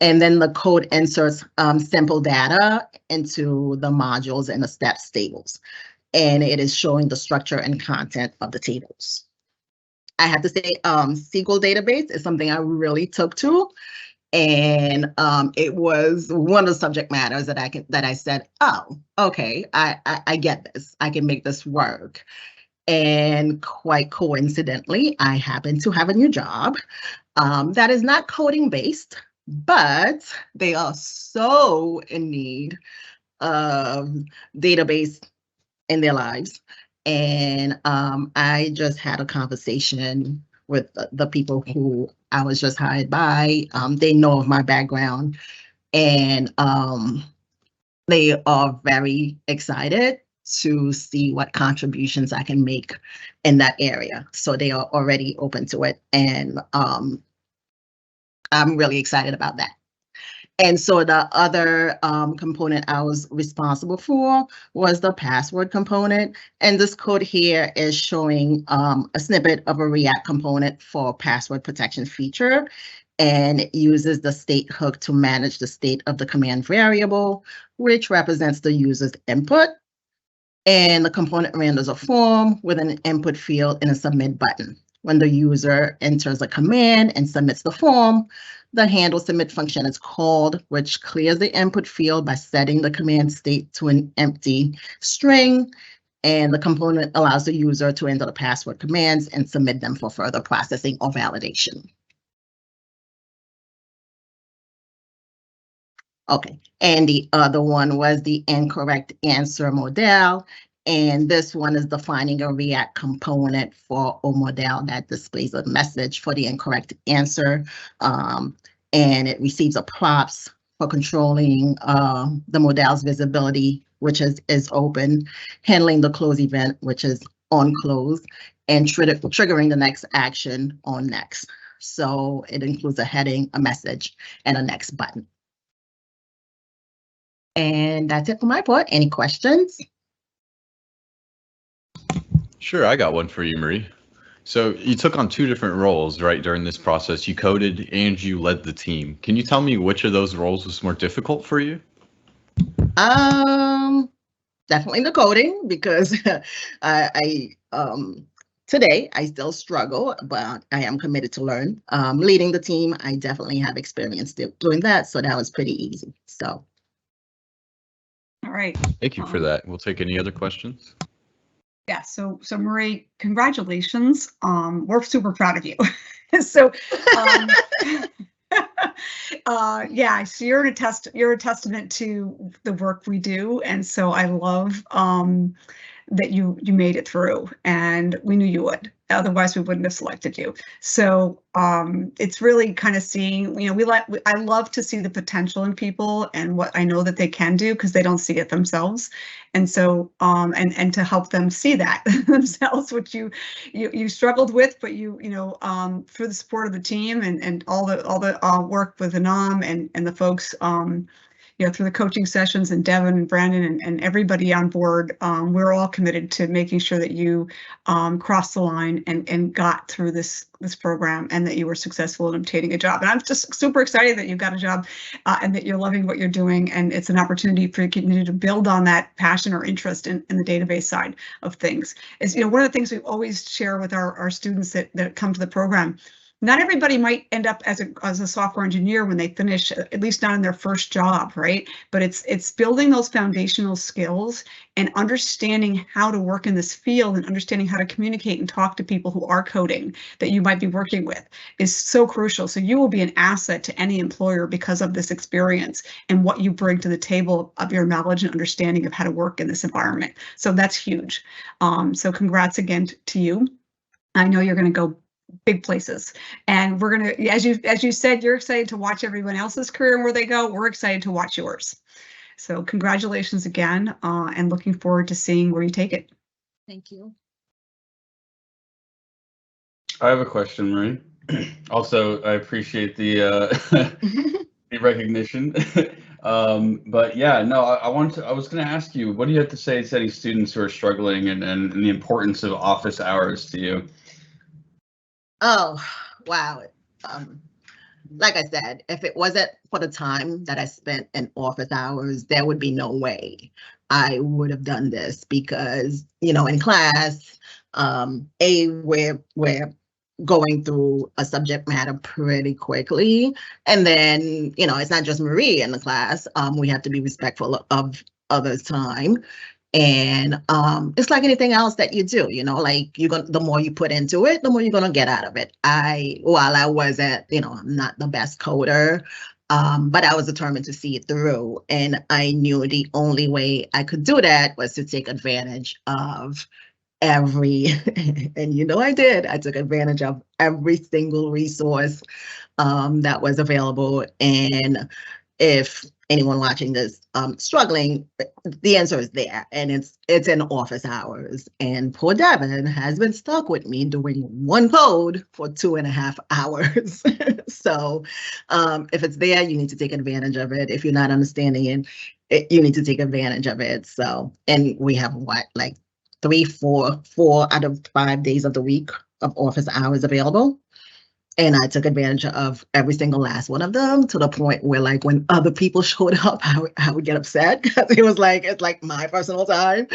And then the code inserts sample data into the modules and the steps tables. And it is showing the structure and content of the tables. I have to say, SQL database is something I really took to. And it was one of the subject matters that I said, oh, okay, I get this. I can make this work. And quite coincidentally, I happen to have a new job that is not coding based, but they are so in need of database in their lives. And I just had a conversation with the people who I was just hired by. They know of my background, and they are very excited to see what contributions I can make in that area. So they are already open to it, and I'm really excited about that. And so the other component I was responsible for was the password component. And this code here is showing a snippet of a React component for password protection feature. And it uses the state hook to manage the state of the command variable, which represents the user's input. And the component renders a form with an input field and a submit button. When the user enters a command and submits the form, the handle submit function is called, which clears the input field by setting the command state to an empty string. And the component allows the user to enter the password commands and submit them for further processing or validation. Okay, and the other one was the incorrect answer model. And this one is defining a React component for a model that displays a message for the incorrect answer. And it receives a props for controlling the model's visibility, which is open, handling the close event, which is on close, and triggering the next action on next. So it includes a heading, a message, and a next button. And that's it for my part. Any questions? Sure, I got one for you, Marie. So you took on 2 different roles, right, during this process. You coded and you led the team. Can you tell me which of those roles was more difficult for you? Definitely the coding, because today I still struggle, but I am committed to learn. Leading the team, I definitely have experience doing that, so that was pretty easy. So. All right. Thank you for that. We'll take any other questions. Yeah, so Marie, congratulations. We're super proud of you. So yeah, so you're a testament to the work we do, and so I love that you made it through, and we knew you would. Otherwise, we wouldn't have selected you. So it's really kind of seeing, you know, I love to see the potential in people and what I know that they can do, because they don't see it themselves. And so and to help them see that themselves, which you struggled with, but you know, through the support of the team and all the work with Anam and the folks, you know, through the coaching sessions, and Devin and Brandon and everybody on board, we're all committed to making sure that you crossed the line and got through this program, and that you were successful in obtaining a job. And I'm just super excited that you got a job and that you're loving what you're doing. And it's an opportunity for you to continue to build on that passion or interest in the database side of things. Is, you know, one of the things we always share with our students that come to the program. Not everybody might end up as a software engineer when they finish, at least not in their first job, right? But it's building those foundational skills and understanding how to work in this field, and understanding how to communicate and talk to people who are coding that you might be working with is so crucial. So you will be an asset to any employer because of this experience and what you bring to the table of your knowledge and understanding of how to work in this environment. So that's huge. So congrats again to you. I know you're going to go big places, and we're gonna, as you said, you're excited to watch everyone else's career and where they go. We're excited to watch yours. So congratulations again, and looking forward to seeing where you take it. Thank you. I have a question, Marie. Also, I appreciate the the recognition. But yeah, no, I was going to ask you, what do you have to say to any students who are struggling, and the importance of office hours to you? Oh, wow. Like I said, if it wasn't for the time that I spent in office hours, there would be no way I would have done this, because, you know, in class, we're going through a subject matter pretty quickly. And then, you know, it's not just Marie in the class. We have to be respectful of others' time. And it's like anything else that you do, you know, like the more you put into it, the more you're going to get out of it. While I wasn't, you know, I'm not the best coder, but I was determined to see it through. And I knew the only way I could do that was to take advantage of and you know I did. I took advantage of every single resource that was available. And if anyone watching this struggling, the answer is there, and it's in office hours. And poor Devin has been stuck with me doing one code for 2.5 hours. So if it's there, you need to take advantage of it. If you're not understanding it, you need to take advantage of it. So, and we have what, like 4 out of 5 days of the week of office hours available. And I took advantage of every single last one of them, to the point where, like, when other people showed up, I would get upset because it was like, it's like my personal time.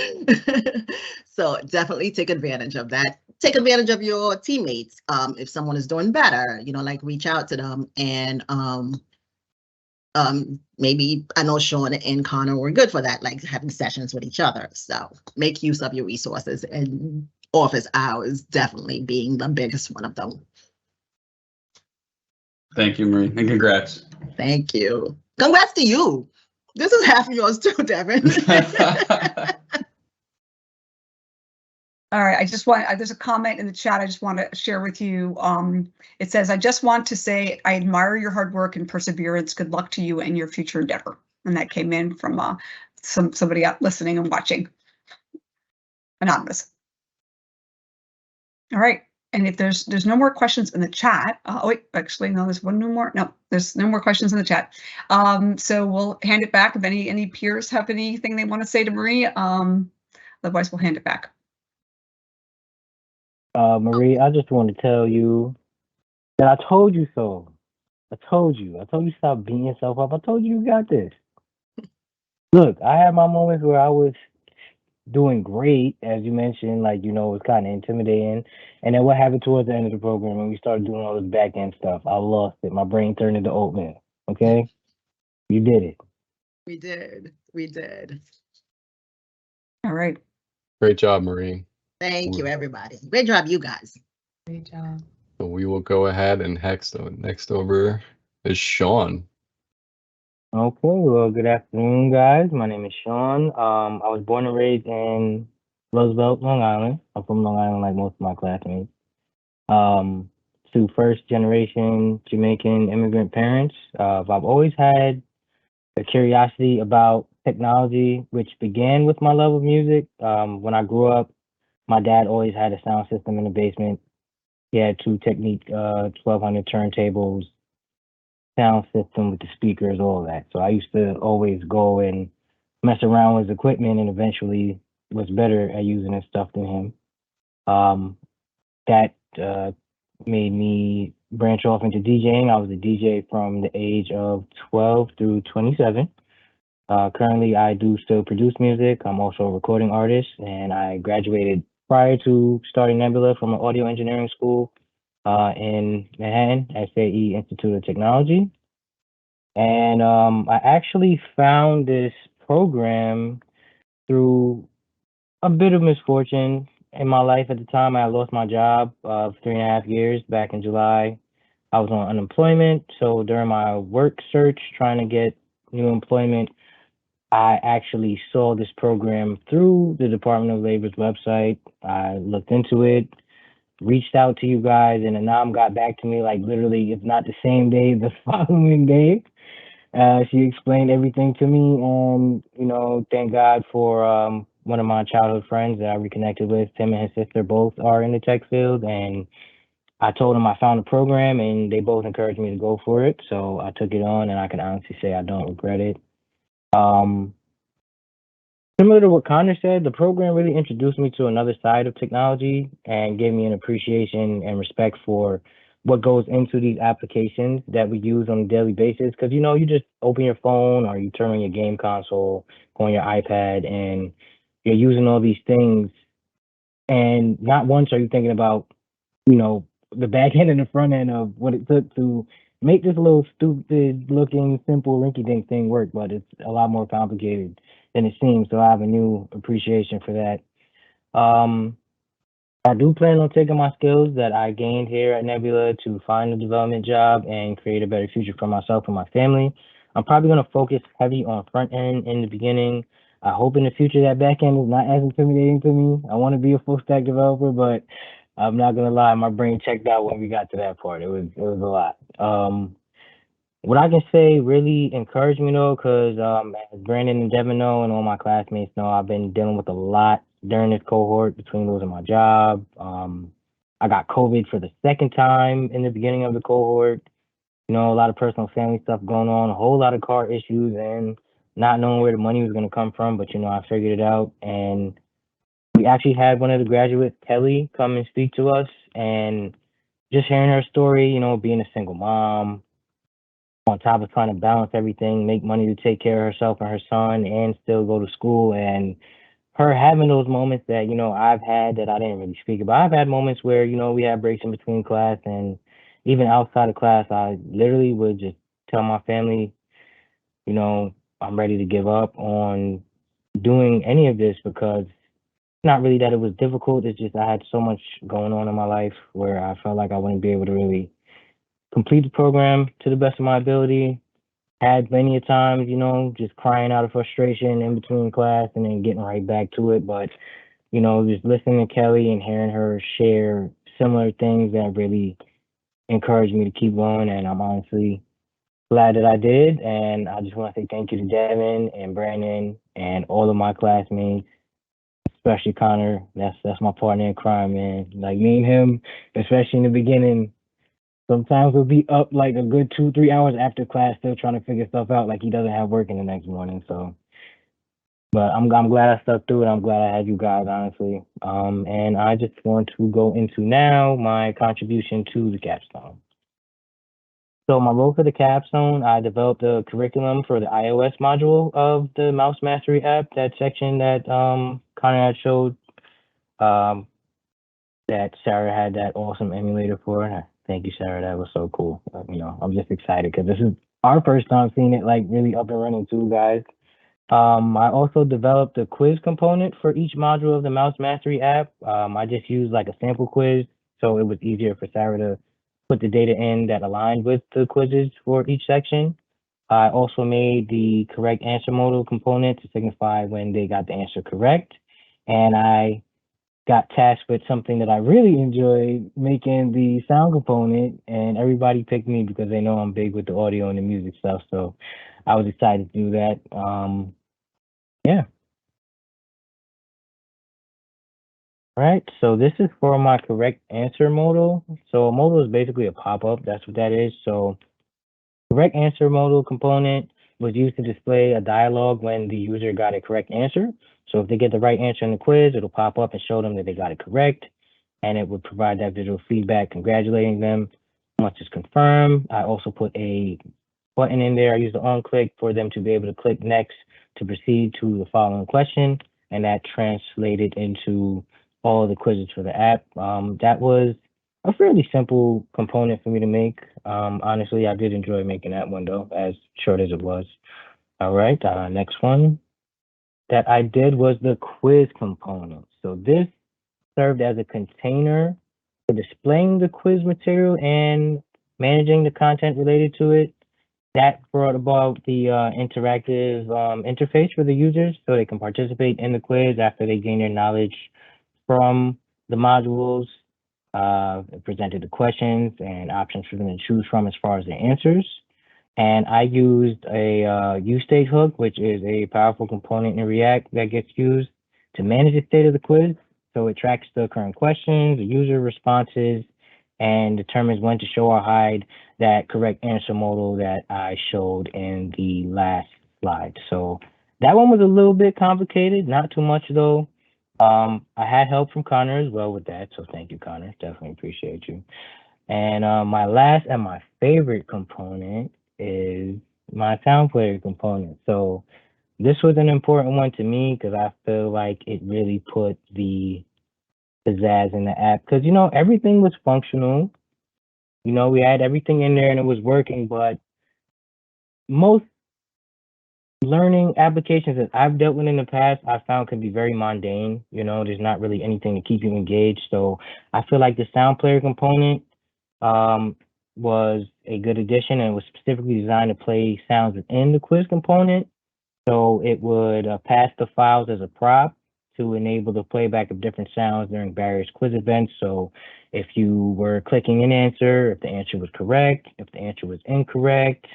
So definitely take advantage of that. Take advantage of your teammates. If someone is doing better, like, reach out to them. And maybe, I know Sean and Connor were good for that, like having sessions with each other. So make use of your resources, and office hours definitely being the biggest one of them. Thank you, Marie, and congrats. Thank you. Congrats to you. This is half of yours too, Devin. All right, there's a comment in the chat I just want to share with you. It says, I just want to say I admire your hard work and perseverance. Good luck to you and your future endeavor. And that came in from somebody out listening and watching. Anonymous. All right. And if there's no more questions in the chat, oh wait, actually, no, there's one more. No, there's no more questions in the chat. So we'll hand it back. If any peers have anything they want to say to Marie, otherwise we'll hand it back. Marie, I just want to tell you that I told you so. I told you stop beating yourself up. I told you got this. Look, I had my moments where I was doing great, as you mentioned, like, it was kind of intimidating. And then what happened towards the end of the program when we started doing all this back end stuff? I lost it. My brain turned into oatmeal. Okay? You did it. We did. All right. Great job, Marie. Thank you, everybody. Great job, you guys. Great job. So we will go ahead and next over is Sean. Okay, well, good afternoon, guys. My name is Sean. I was born and raised in Roosevelt, Long Island. I'm from Long Island, like most of my classmates. To first-generation Jamaican immigrant parents. I've always had a curiosity about technology, which began with my love of music. When I grew up, my dad always had a sound system in the basement. He had 2 Technique 1200 turntables, sound system with the speakers, all that. So I used to always go and mess around with his equipment, and eventually was better at using his stuff than him. That made me branch off into DJing. I was a DJ from the age of 12 through 27. Currently, I do still produce music. I'm also a recording artist, and I graduated prior to starting Nebula from an audio engineering school in Manhattan, SAE Institute of Technology. And I actually found this program through a bit of misfortune in my life at the time. I lost my job of 3.5 years back in July. I was on unemployment. So during my work search, trying to get new employment, I actually saw this program through the Department of Labor's website. I looked into it, reached out to you guys, and Anam got back to me like literally, if not the same day, the following day. She explained everything to me, and thank God for one of my childhood friends that I reconnected with. Him and his sister both are in the tech field, and I told them I found a program, and they both encouraged me to go for it. So I took it on, and I can honestly say I don't regret it. Similar to what Connor said, the program really introduced me to another side of technology and gave me an appreciation and respect for what goes into these applications that we use on a daily basis. Because, you just open your phone or you turn on your game console, go on your iPad, and you're using all these things. And not once are you thinking about, the back end and the front end of what it took to make this little stupid looking, simple rinky-dink thing work, but it's a lot more complicated than it seems. So I have a new appreciation for that. I do plan on taking my skills that I gained here at Nebula to find a development job and create a better future for myself and my family. I'm probably going to focus heavy on front end in the beginning. I hope in the future that back end is not as intimidating to me. I want to be a full stack developer, but I'm not going to lie, my brain checked out when we got to that part. It was a lot. What I can say really encouraged me though, because as Brandon and Devin know, and all my classmates know, I've been dealing with a lot during this cohort between losing my job. I got COVID for the second time in the beginning of the cohort. You know, a lot of personal family stuff going on, a whole lot of car issues, and not knowing where the money was going to come from. But, you know, I figured it out. And we actually had one of the graduates, Kelly, come and speak to us. And just hearing her story, you know, being a single mom, on top of trying to balance everything, make money to take care of herself and her son, and still go to school. And her having those moments that, you know, I've had that I didn't really speak about. I've had moments where, you know, we had breaks in between class, and even outside of class, I literally would just tell my family, you know, I'm ready to give up on doing any of this, because it's not really that it was difficult. It's just I had so much going on in my life where I felt like I wouldn't be able to really complete the program to the best of my ability. Had many a times, you know, just crying out of frustration in between class and then getting right back to it. But, you know, just listening to Kelly and hearing her share similar things that really encouraged me to keep going. And I'm honestly glad that I did. And I just want to say thank you to Devin and Brandon and all of my classmates, especially Connor. That's my partner in crime, man. Like me and him, especially in the beginning, sometimes we'll be up like a good 2-3 hours after class, still trying to figure stuff out. Like he doesn't have work in the next morning. So, but I'm glad I stuck through it. I'm glad I had you guys, honestly. And I just want to go into now my contribution to the capstone. So my role for the capstone, I developed a curriculum for the iOS module of the Mouse Mastery app. That section that Connor had showed, that Sarah had that awesome emulator for. Thank you, Sarah. That was so cool. You know, I'm just excited because this is our first time seeing it like really up and running too, guys. I also developed a quiz component for each module of the Mouse Mastery app. I just used like a sample quiz, so it was easier for Sarah to put the data in that aligned with the quizzes for each section. I also made the correct answer modal component to signify when they got the answer correct. And I got tasked with something that I really enjoyed, making the sound component, and everybody picked me because they know I'm big with the audio and the music stuff. So I was excited to do that. Yeah. All right, so this is for my correct answer modal. So a modal is basically a pop-up. That's what that is. So correct answer modal component was used to display a dialogue when the user got a correct answer. So if they get the right answer in the quiz, it'll pop up and show them that they got it correct. And it would provide that visual feedback congratulating them once it's confirmed. I also put a button in there. I used the on click for them to be able to click next to proceed to the following question. And that translated into all of the quizzes for the app. That was a fairly simple component for me to make. Honestly, I did enjoy making that one though, as short as it was. All right, next one that I did was the quiz component. So this served as a container for displaying the quiz material and managing the content related to it. That brought about the interactive interface for the users so they can participate in the quiz after they gain their knowledge from the modules. It presented the questions and options for them to choose from as far as the answers. And I used a UStage hook, which is a powerful component in React that gets used to manage the state of the quiz. So it tracks the current questions, the user responses, and determines when to show or hide that correct answer modal that I showed in the last slide. So that one was a little bit complicated, not too much though. I had help from Connor as well with that, so thank you, Connor. Definitely appreciate you. And my last and my favorite component is my sound player component. So this was an important one to me because I feel like it really put the pizzazz in the app. Because, you know, everything was functional. You know, we had everything in there and it was working, but most learning applications that I've dealt with in the past, I found can be very mundane. You know, there's not really anything to keep you engaged. So I feel like the sound player component was a good addition and was specifically designed to play sounds within the quiz component. So it would pass the files as a prop to enable the playback of different sounds during various quiz events. So if you were clicking an answer, if the answer was correct, if the answer was incorrect,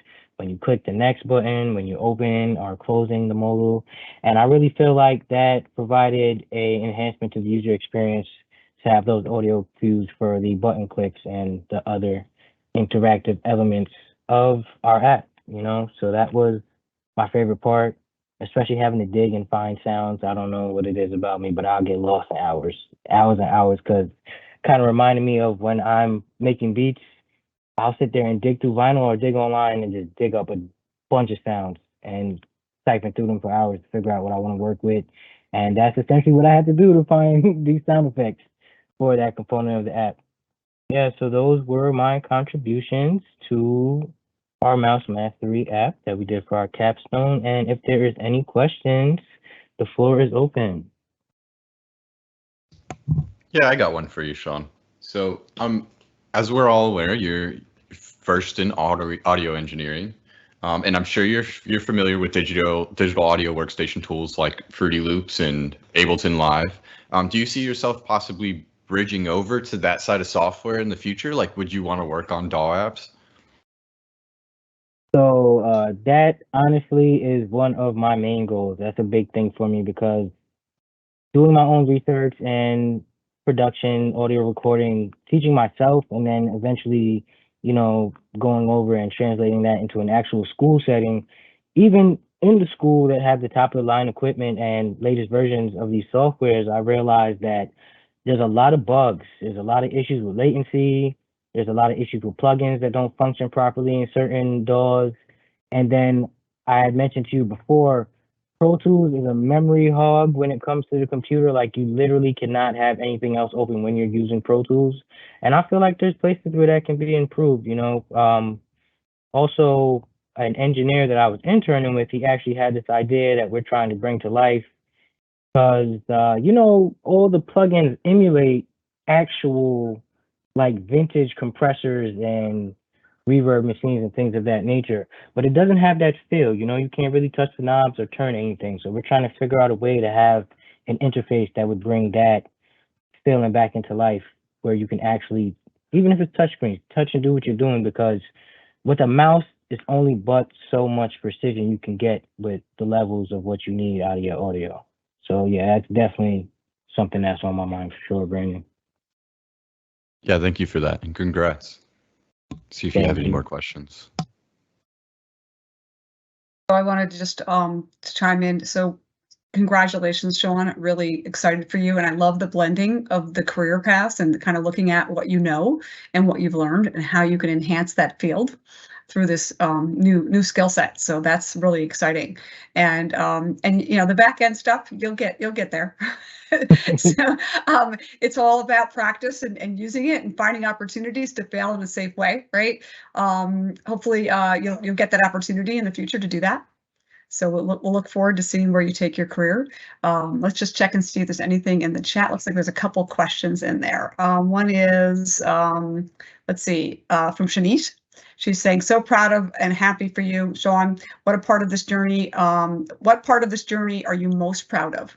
when you click the next button, when you open or closing the modal. And I really feel like that provided a enhancement to the user experience to have those audio cues for the button clicks and the other interactive elements of our app, you know? So that was my favorite part, especially having to dig and find sounds. I don't know what it is about me, but I'll get lost in hours and hours, because kind of reminded me of when I'm making beats. I'll sit there and dig through vinyl or dig online and just dig up a bunch of sounds and siphon through them for hours to figure out what I want to work with. And that's essentially what I had to do to find these sound effects for that component of the app. Yeah, so those were my contributions to our Mouse Mastery app that we did for our capstone. And if there is any questions, the floor is open. Yeah, I got one for you, Sean. So, as we're all aware, you're first in audio engineering, and I'm sure you're familiar with digital audio workstation tools like Fruity Loops and Ableton Live. Do you see yourself possibly bridging over to that side of software in the future? Like, would you want to work on DAW apps? So that honestly is one of my main goals. That's a big thing for me, because doing my own research and production, audio recording, teaching myself, and then eventually, you know, going over and translating that into an actual school setting, even in the school that have the top of the line equipment and latest versions of these softwares, I realized that there's a lot of bugs. There's a lot of issues with latency. There's a lot of issues with plugins that don't function properly in certain DAWs. And then I had mentioned to you before, Pro Tools is a memory hog when it comes to the computer. Like, you literally cannot have anything else open when you're using Pro Tools. And I feel like there's places where that can be improved, you know. Also, an engineer that I was interning with, he actually had this idea that we're trying to bring to life, because, you know, all the plugins emulate actual, like, vintage compressors and reverb machines and things of that nature, but it doesn't have that feel. You know, you can't really touch the knobs or turn anything. So we're trying to figure out a way to have an interface that would bring that feeling back into life, where you can actually, even if it's touchscreen, touch and do what you're doing, because with a mouse, it's only but so much precision you can get with the levels of what you need out of your audio. So yeah, that's definitely something that's on my mind for sure, Brandon. Yeah, thank you for that, and congrats. See if you have any more questions. So I wanted to just to chime in. So congratulations, Sean. Really excited for you. And I love the blending of the career paths and kind of looking at what you know and what you've learned and how you can enhance that field through this new skill set. So that's really exciting. And you know, the back end stuff, you'll get there. So it's all about practice and using it and finding opportunities to fail in a safe way, right? Hopefully you'll get that opportunity in the future to do that. So we'll look forward to seeing where you take your career. Let's just check and see if there's anything in the chat. Looks like there's a couple questions in there. One is, let's see, from Shanice. She's saying, so proud of and happy for you, Sean. What part of this journey are you most proud of?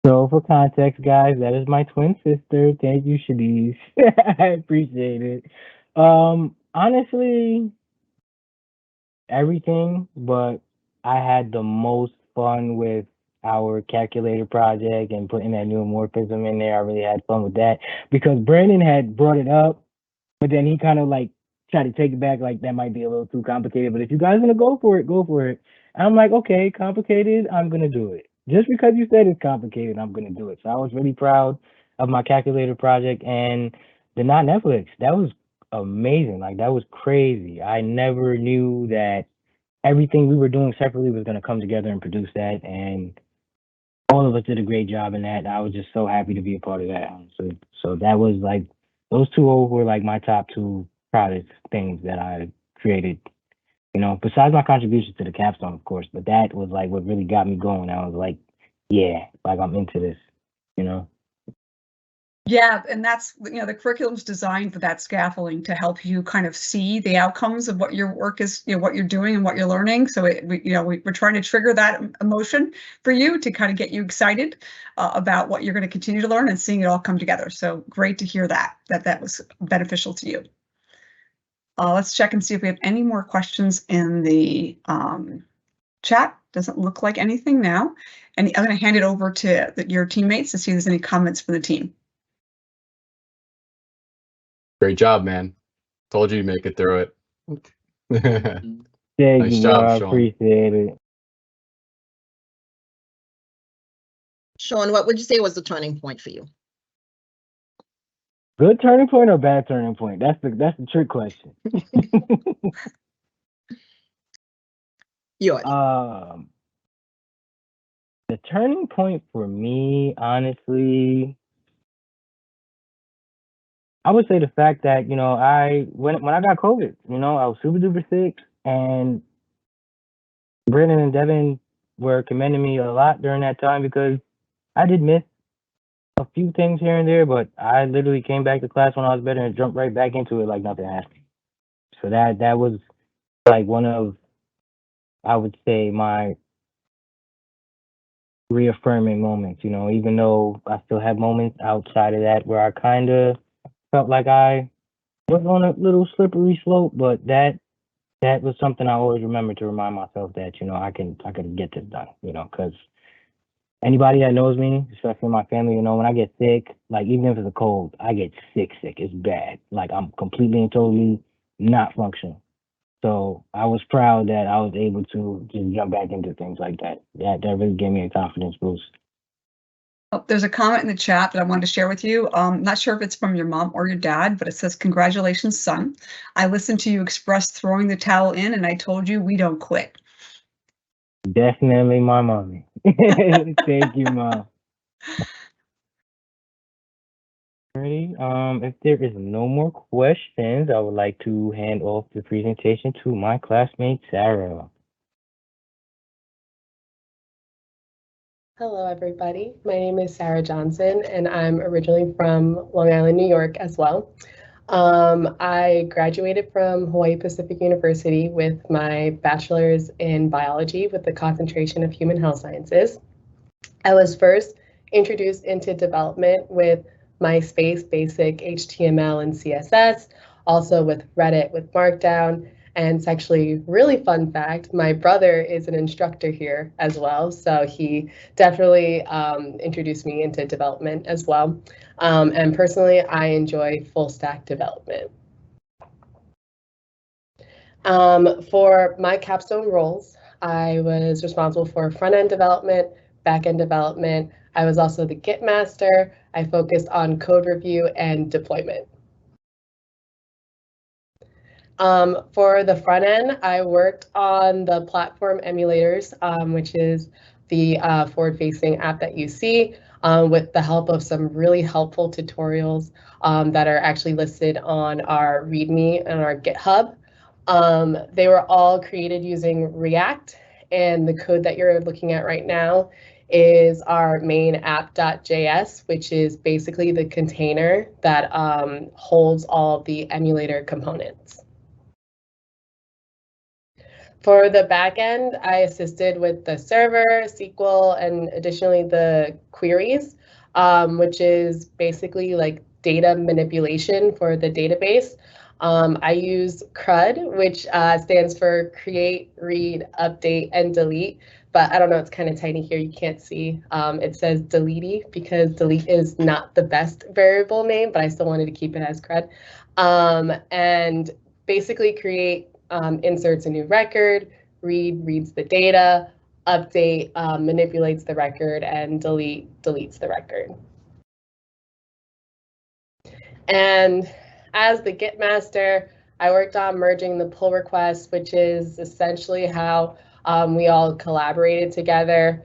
So for context, guys, that is my twin sister. Thank you, Shanice. I appreciate it. Honestly, everything, but I had the most fun with our calculator project and putting that neuromorphism in there. I really had fun with that, because Brandon had brought it up, but then he kind of like tried to take it back, like that might be a little too complicated, but if you guys want to go for it, go for it. And I'm like, okay, complicated, I'm going to do it. Just because you said it's complicated, I'm going to do it. So I was really proud of my calculator project. And the Not Netflix, that was amazing. Like, that was crazy. I never knew that everything we were doing separately was going to come together and produce that. And all of us did a great job in that. I was just so happy to be a part of that, honestly. So that was like, those two were like my top two proudest things that I created, you know, besides my contributions to the capstone, of course, but that was like what really got me going. I was like, yeah, like I'm into this, you know? Yeah, and that's, you know, the curriculum's designed for that scaffolding to help you kind of see the outcomes of what your work is, you know, what you're doing and what you're learning. So we're trying to trigger that emotion for you to kind of get you excited about what you're going to continue to learn and seeing it all come together. So great to hear that was beneficial to you. Let's check and see if we have any more questions in the chat. Doesn't look like anything now. And I'm going to hand it over to your teammates to see if there's any comments for the team. Great job, man. Told you to make it through it. Thank Nice you, job, I Sean. appreciate it. Sean, what would you say was the turning point for you? Good turning point or bad turning point? That's the trick question. Yours. The turning point for me, honestly, I would say the fact that, you know, when I got COVID, you know, I was super duper sick, and Brandon and Devin were commending me a lot during that time because I did miss a few things here and there, but I literally came back to class when I was better and jumped right back into it like nothing happened. So that was like one of, I would say, my reaffirming moments, you know, even though I still have moments outside of that where I kind of felt like I was on a little slippery slope, but that was something I always remember to remind myself that, you know, I can get this done, you know, because anybody that knows me, especially my family, you know, when I get sick, like even if it's a cold, I get sick. It's bad. Like I'm completely and totally not functional. So I was proud that I was able to just jump back into things like that. That really gave me a confidence boost. Oh, there's a comment in the chat that I wanted to share with you. Not sure if it's from your mom or your dad, but it says, "Congratulations, son. I listened to you express throwing the towel in, and I told you we don't quit." Definitely my mommy. Thank you, Mom. Ready? If there is no more questions, I would like to hand off the presentation to my classmate, Sarah. Hello, everybody. My name is Sarah Johnson, and I'm originally from Long Island, New York as well. I graduated from Hawaii Pacific University with my bachelor's in biology with the concentration of human health sciences. I was first introduced into development with MySpace, basic HTML and CSS, also with Reddit with Markdown. And it's actually really fun fact, my brother is an instructor here as well. So he definitely introduced me into development as well. And personally, I enjoy full stack development. For my capstone roles, I was responsible for front-end development, back-end development. I was also the Git master. I focused on code review and deployment. For the front end, I worked on the platform emulators, which is the forward-facing app that you see, with the help of some really helpful tutorials that are actually listed on our README and our GitHub. They were all created using React, and the code that you're looking at right now is our main app.js, which is basically the container that holds all the emulator components. For the backend, I assisted with the server, SQL, and additionally the queries, which is basically like data manipulation for the database. I use CRUD, which stands for create, read, update, and delete. But I don't know, it's kind of tiny here, you can't see. It says deletey because delete is not the best variable name, but I still wanted to keep it as CRUD. And basically create inserts a new record, reads the data, update manipulates the record, and deletes the record. And as the Git master, I worked on merging the pull requests, which is essentially how we all collaborated together.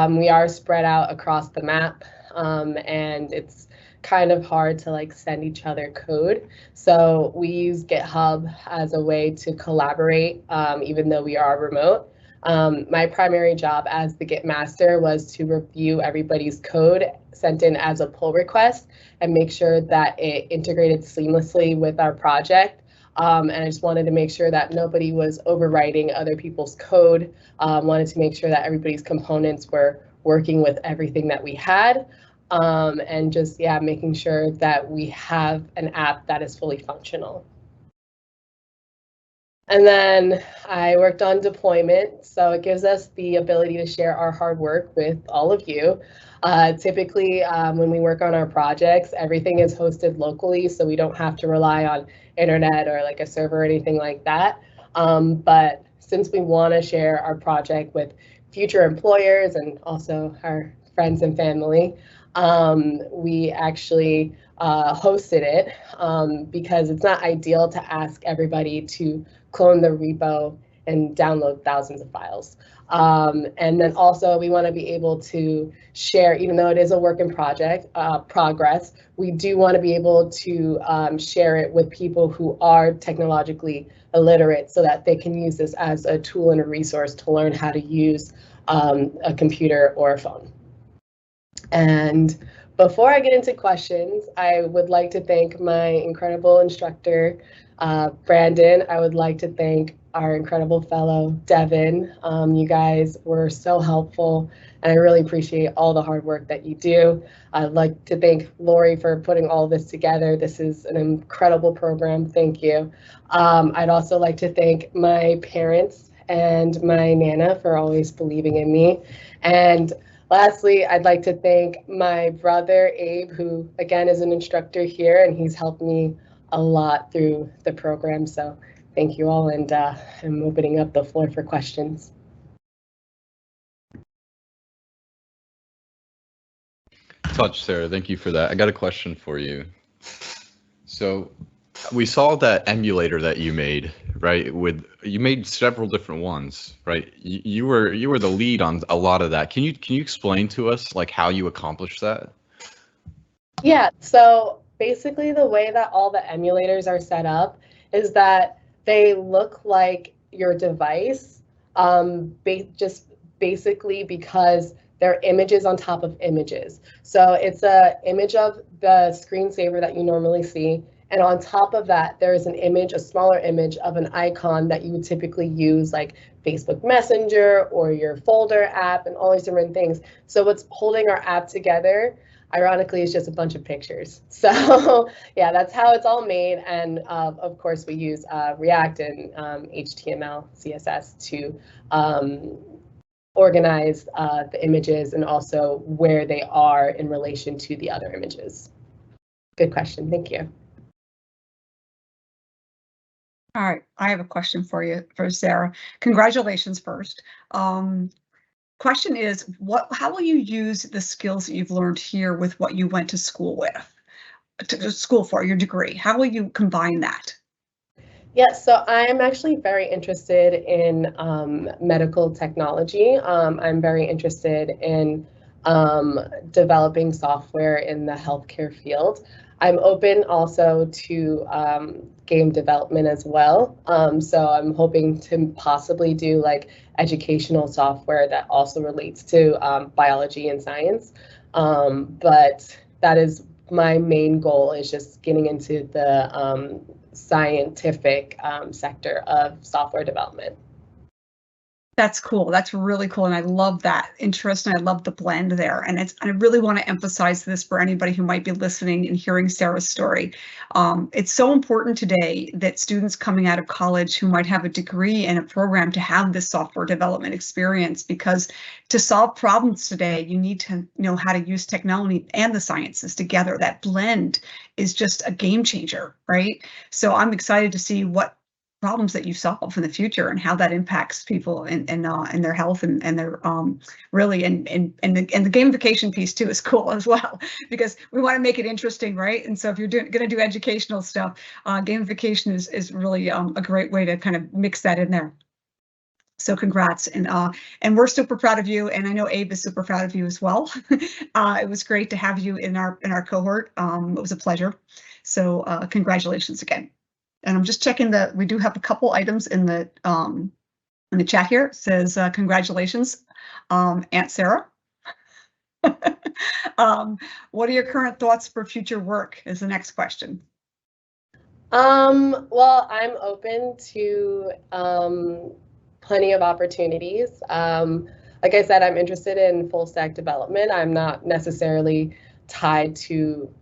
We are spread out across the map, and it's kind of hard to like send each other code. So we use GitHub as a way to collaborate, even though we are remote. My primary job as the Git master was to review everybody's code sent in as a pull request and make sure that it integrated seamlessly with our project. And I just wanted to make sure that nobody was overwriting other people's code. Wanted to make sure that everybody's components were working with everything that we had. And just, yeah, making sure that we have an app that is fully functional. And then I worked on deployment, so it gives us the ability to share our hard work with all of you. Typically, when we work on our projects, everything is hosted locally, so we don't have to rely on internet or like a server or anything like that. But since we want to share our project with future employers and also our friends and family, we actually hosted it because it's not ideal to ask everybody to clone the repo and download thousands of files. And then also we want to be able to share, even though it is a work in progress, we do want to be able to share it with people who are technologically illiterate so that they can use this as a tool and a resource to learn how to use a computer or a phone. And before I get into questions, I would like to thank my incredible instructor, Brandon. I would like to thank our incredible fellow, Devin. You guys were so helpful, and I really appreciate all the hard work that you do. I'd like to thank Lori for putting all this together. This is an incredible program. Thank you. I'd also like to thank my parents and my Nana for always believing in me. And lastly, I'd like to thank my brother, Abe, who again is an instructor here, and he's helped me a lot through the program. So thank you all, and I'm opening up the floor for questions. Touch, Sarah, thank you for that. I got a question for you. So we saw that emulator that you made, right? You made several different ones, right? You were the lead on a lot of that. Can you explain to us like how you accomplished that? Yeah, so basically the way that all the emulators are set up is that they look like your device, just basically because they're images on top of images. So it's an image of the screensaver that you normally see, and on top of that, there is an image, a smaller image of an icon that you would typically use, like Facebook Messenger or your folder app and all these different things. So what's holding our app together, ironically, is just a bunch of pictures. So yeah, that's how it's all made. And of course, we use React and HTML, CSS to organize the images and also where they are in relation to the other images. Good question. Thank you. All right, I have a question for you, for Sarah. Congratulations first. Question is, how will you use the skills that you've learned here with what you went to school for, your degree? How will you combine that? Yeah, so I'm actually very interested in medical technology. I'm very interested in developing software in the healthcare field. I'm open also to game development as well. So I'm hoping to possibly do like educational software that also relates to biology and science. But that is my main goal, is just getting into the scientific sector of software development. That's cool. That's really cool. And I love that interest, and I love the blend there. And I really want to emphasize this for anybody who might be listening and hearing Sarah's story. It's so important today that students coming out of college who might have a degree in a program to have this software development experience, because to solve problems today, you need to know how to use technology and the sciences together. That blend is just a game changer, right? So I'm excited to see what problems that you solve in the future and how that impacts people and their health and their really and the gamification piece too is cool as well, because we want to make it interesting, right? And so if you're going to do educational stuff, gamification is really a great way to kind of mix that in there. So congrats, and we're super proud of you, and I know Abe is super proud of you as well. It was great to have you in our cohort. It was a pleasure. So congratulations again. And I'm just checking that we do have a couple items in the chat here. It says congratulations, Aunt Sarah. What are your current thoughts for future work is the next question. Well, I'm open to plenty of opportunities. Like I said, I'm interested in full stack development. I'm not necessarily tied to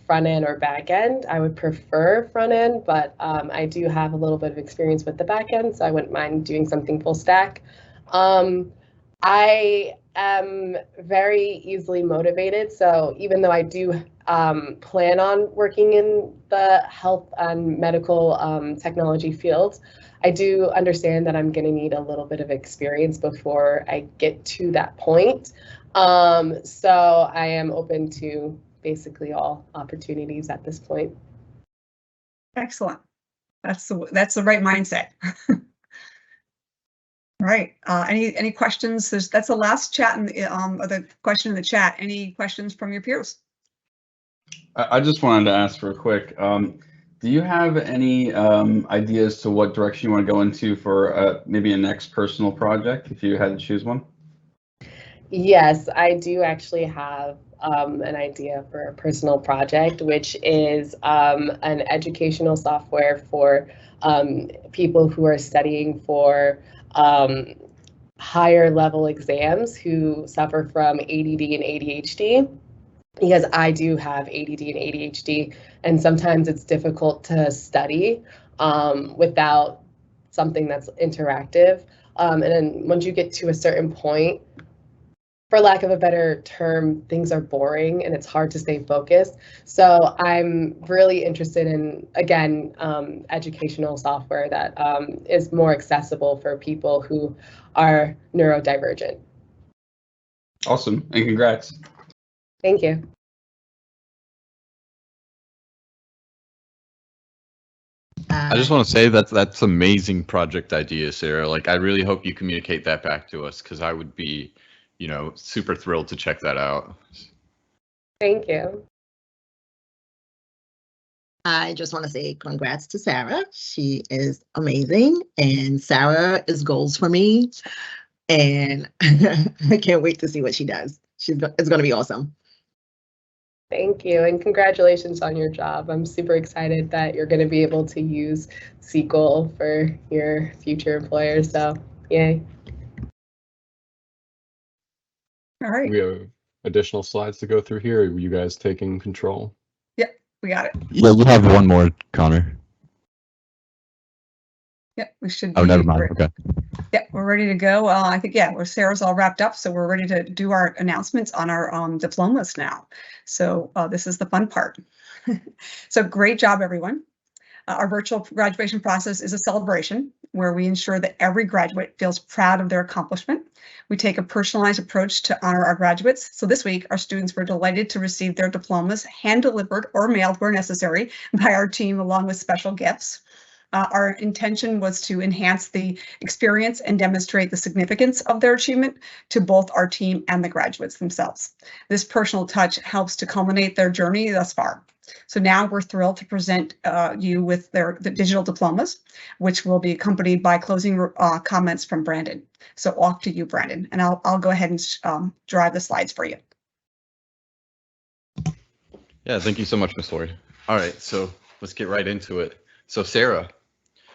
front end or back end. I would prefer front end, but I do have a little bit of experience with the back end, so I wouldn't mind doing something full stack. I am very easily motivated, so even though I do plan on working in the health and medical technology field, I do understand that I'm going to need a little bit of experience before I get to that point. So I am open to basically all opportunities at this point. Excellent. That's the right mindset. All right. Any questions? That's the last chat in the question in the chat. Any questions from your peers? I just wanted to ask real quick. Do you have any ideas to what direction you want to go into for maybe a next personal project if you had to choose one? Yes, I do actually have an idea for a personal project, which is an educational software for people who are studying for higher level exams who suffer from ADD and ADHD. Because I do have ADD and ADHD, and sometimes it's difficult to study without something that's interactive. And then once you get to a certain point, for lack of a better term, things are boring and it's hard to stay focused. So I'm really interested in, again, educational software that is more accessible for people who are neurodivergent. Awesome, and congrats. Thank you. I just want to say that's amazing project idea, Sarah. Like, I really hope you communicate that back to us, because I would be, super thrilled to check that out. Thank you. I just want to say congrats to Sarah. She is amazing, and Sarah is goals for me, and I can't wait to see what she does. It's going to be awesome. Thank you, and congratulations on your job. I'm super excited that you're going to be able to use SQL for your future employers, so yay. All right. We have additional slides to go through here. Are you guys taking control? Yep, we got it. Yeah, we have one more, Connor. Yep, we should. Oh, never mind. Okay. Yep, we're ready to go. I think, Sarah's all wrapped up, so we're ready to do our announcements on our diplomas now. So this is the fun part. So great job, everyone. Our virtual graduation process is a celebration where we ensure that every graduate feels proud of their accomplishment. We take a personalized approach to honor our graduates. So this week, our students were delighted to receive their diplomas hand-delivered or mailed where necessary by our team, along with special gifts. Our intention was to enhance the experience and demonstrate the significance of their achievement to both our team and the graduates themselves. This personal touch helps to culminate their journey thus far. So now we're thrilled to present you with the digital diplomas, which will be accompanied by closing comments from Brandon. So off to you, Brandon, and I'll go ahead and drive the slides for you. Yeah, thank you so much, Ms. Lori. All right, so let's get right into it. So Sarah,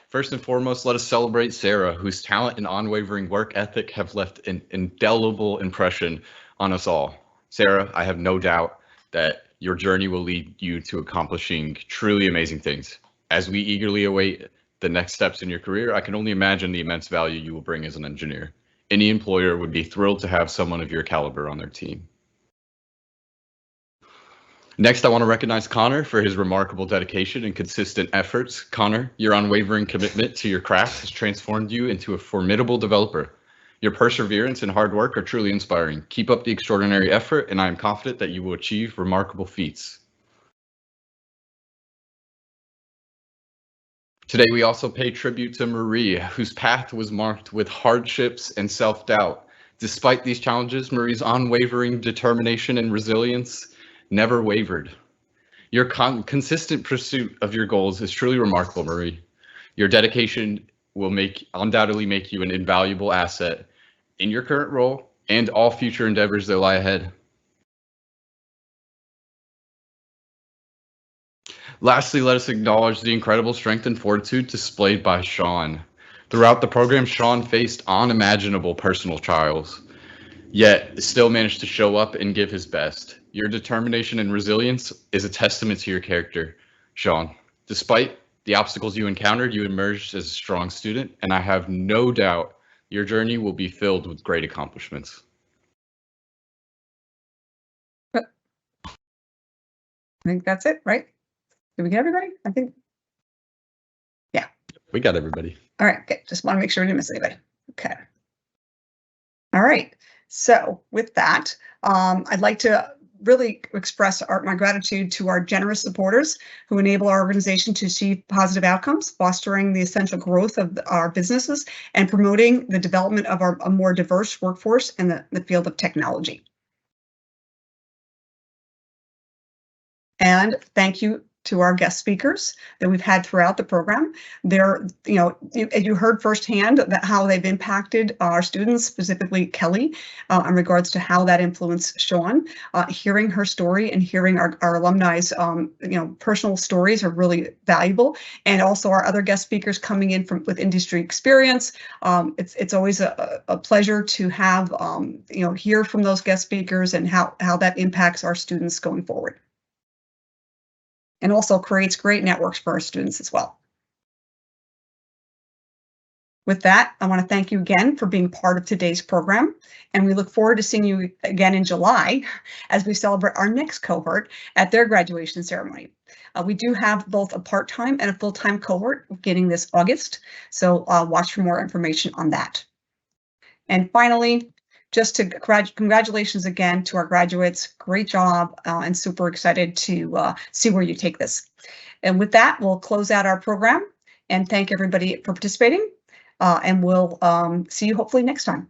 first and foremost, let us celebrate Sarah, whose talent and unwavering work ethic have left an indelible impression on us all. Sarah, I have no doubt that your journey will lead you to accomplishing truly amazing things. As we eagerly await the next steps in your career, I can only imagine the immense value you will bring as an engineer. Any employer would be thrilled to have someone of your caliber on their team. Next, I want to recognize Connor for his remarkable dedication and consistent efforts. Connor, your unwavering commitment to your craft has transformed you into a formidable developer. Your perseverance and hard work are truly inspiring. Keep up the extraordinary effort, and I am confident that you will achieve remarkable feats. Today, we also pay tribute to Marie, whose path was marked with hardships and self-doubt. Despite these challenges, Marie's unwavering determination and resilience never wavered. Your consistent pursuit of your goals is truly remarkable, Marie. Your dedication will undoubtedly make you an invaluable asset in your current role and all future endeavors that lie ahead. Lastly, let us acknowledge the incredible strength and fortitude displayed by Sean. Throughout the program, Sean faced unimaginable personal trials. yet still managed to show up and give his best. Your determination and resilience is a testament to your character, Sean. Despite the obstacles you encountered, you emerged as a strong student, and I have no doubt your journey will be filled with great accomplishments. I think that's it, right? Did we get everybody? I think. Yeah. We got everybody. All right, good. Just want to make sure we didn't miss anybody. Okay. All right. So with that, I'd like to really express my gratitude to our generous supporters who enable our organization to achieve positive outcomes, fostering the essential growth of our businesses and promoting the development of a more diverse workforce in the field of technology. And thank you to our guest speakers that we've had throughout the program. They're, you heard firsthand that how they've impacted our students, specifically Kelly, in regards to how that influenced Sean. Hearing her story and hearing our alumni's, personal stories are really valuable. And also our other guest speakers coming in with industry experience. It's always a pleasure to have, hear from those guest speakers and how that impacts our students going forward. And also creates great networks for our students as well. With that, I want to thank you again for being part of today's program, and we look forward to seeing you again in July as we celebrate our next cohort at their graduation ceremony. We do have both a part-time and a full-time cohort beginning this August, so watch for more information on that. And finally, just to congratulations again to our graduates. Great job, and super excited to see where you take this. And with that, we'll close out our program and thank everybody for participating. And we'll see you hopefully next time.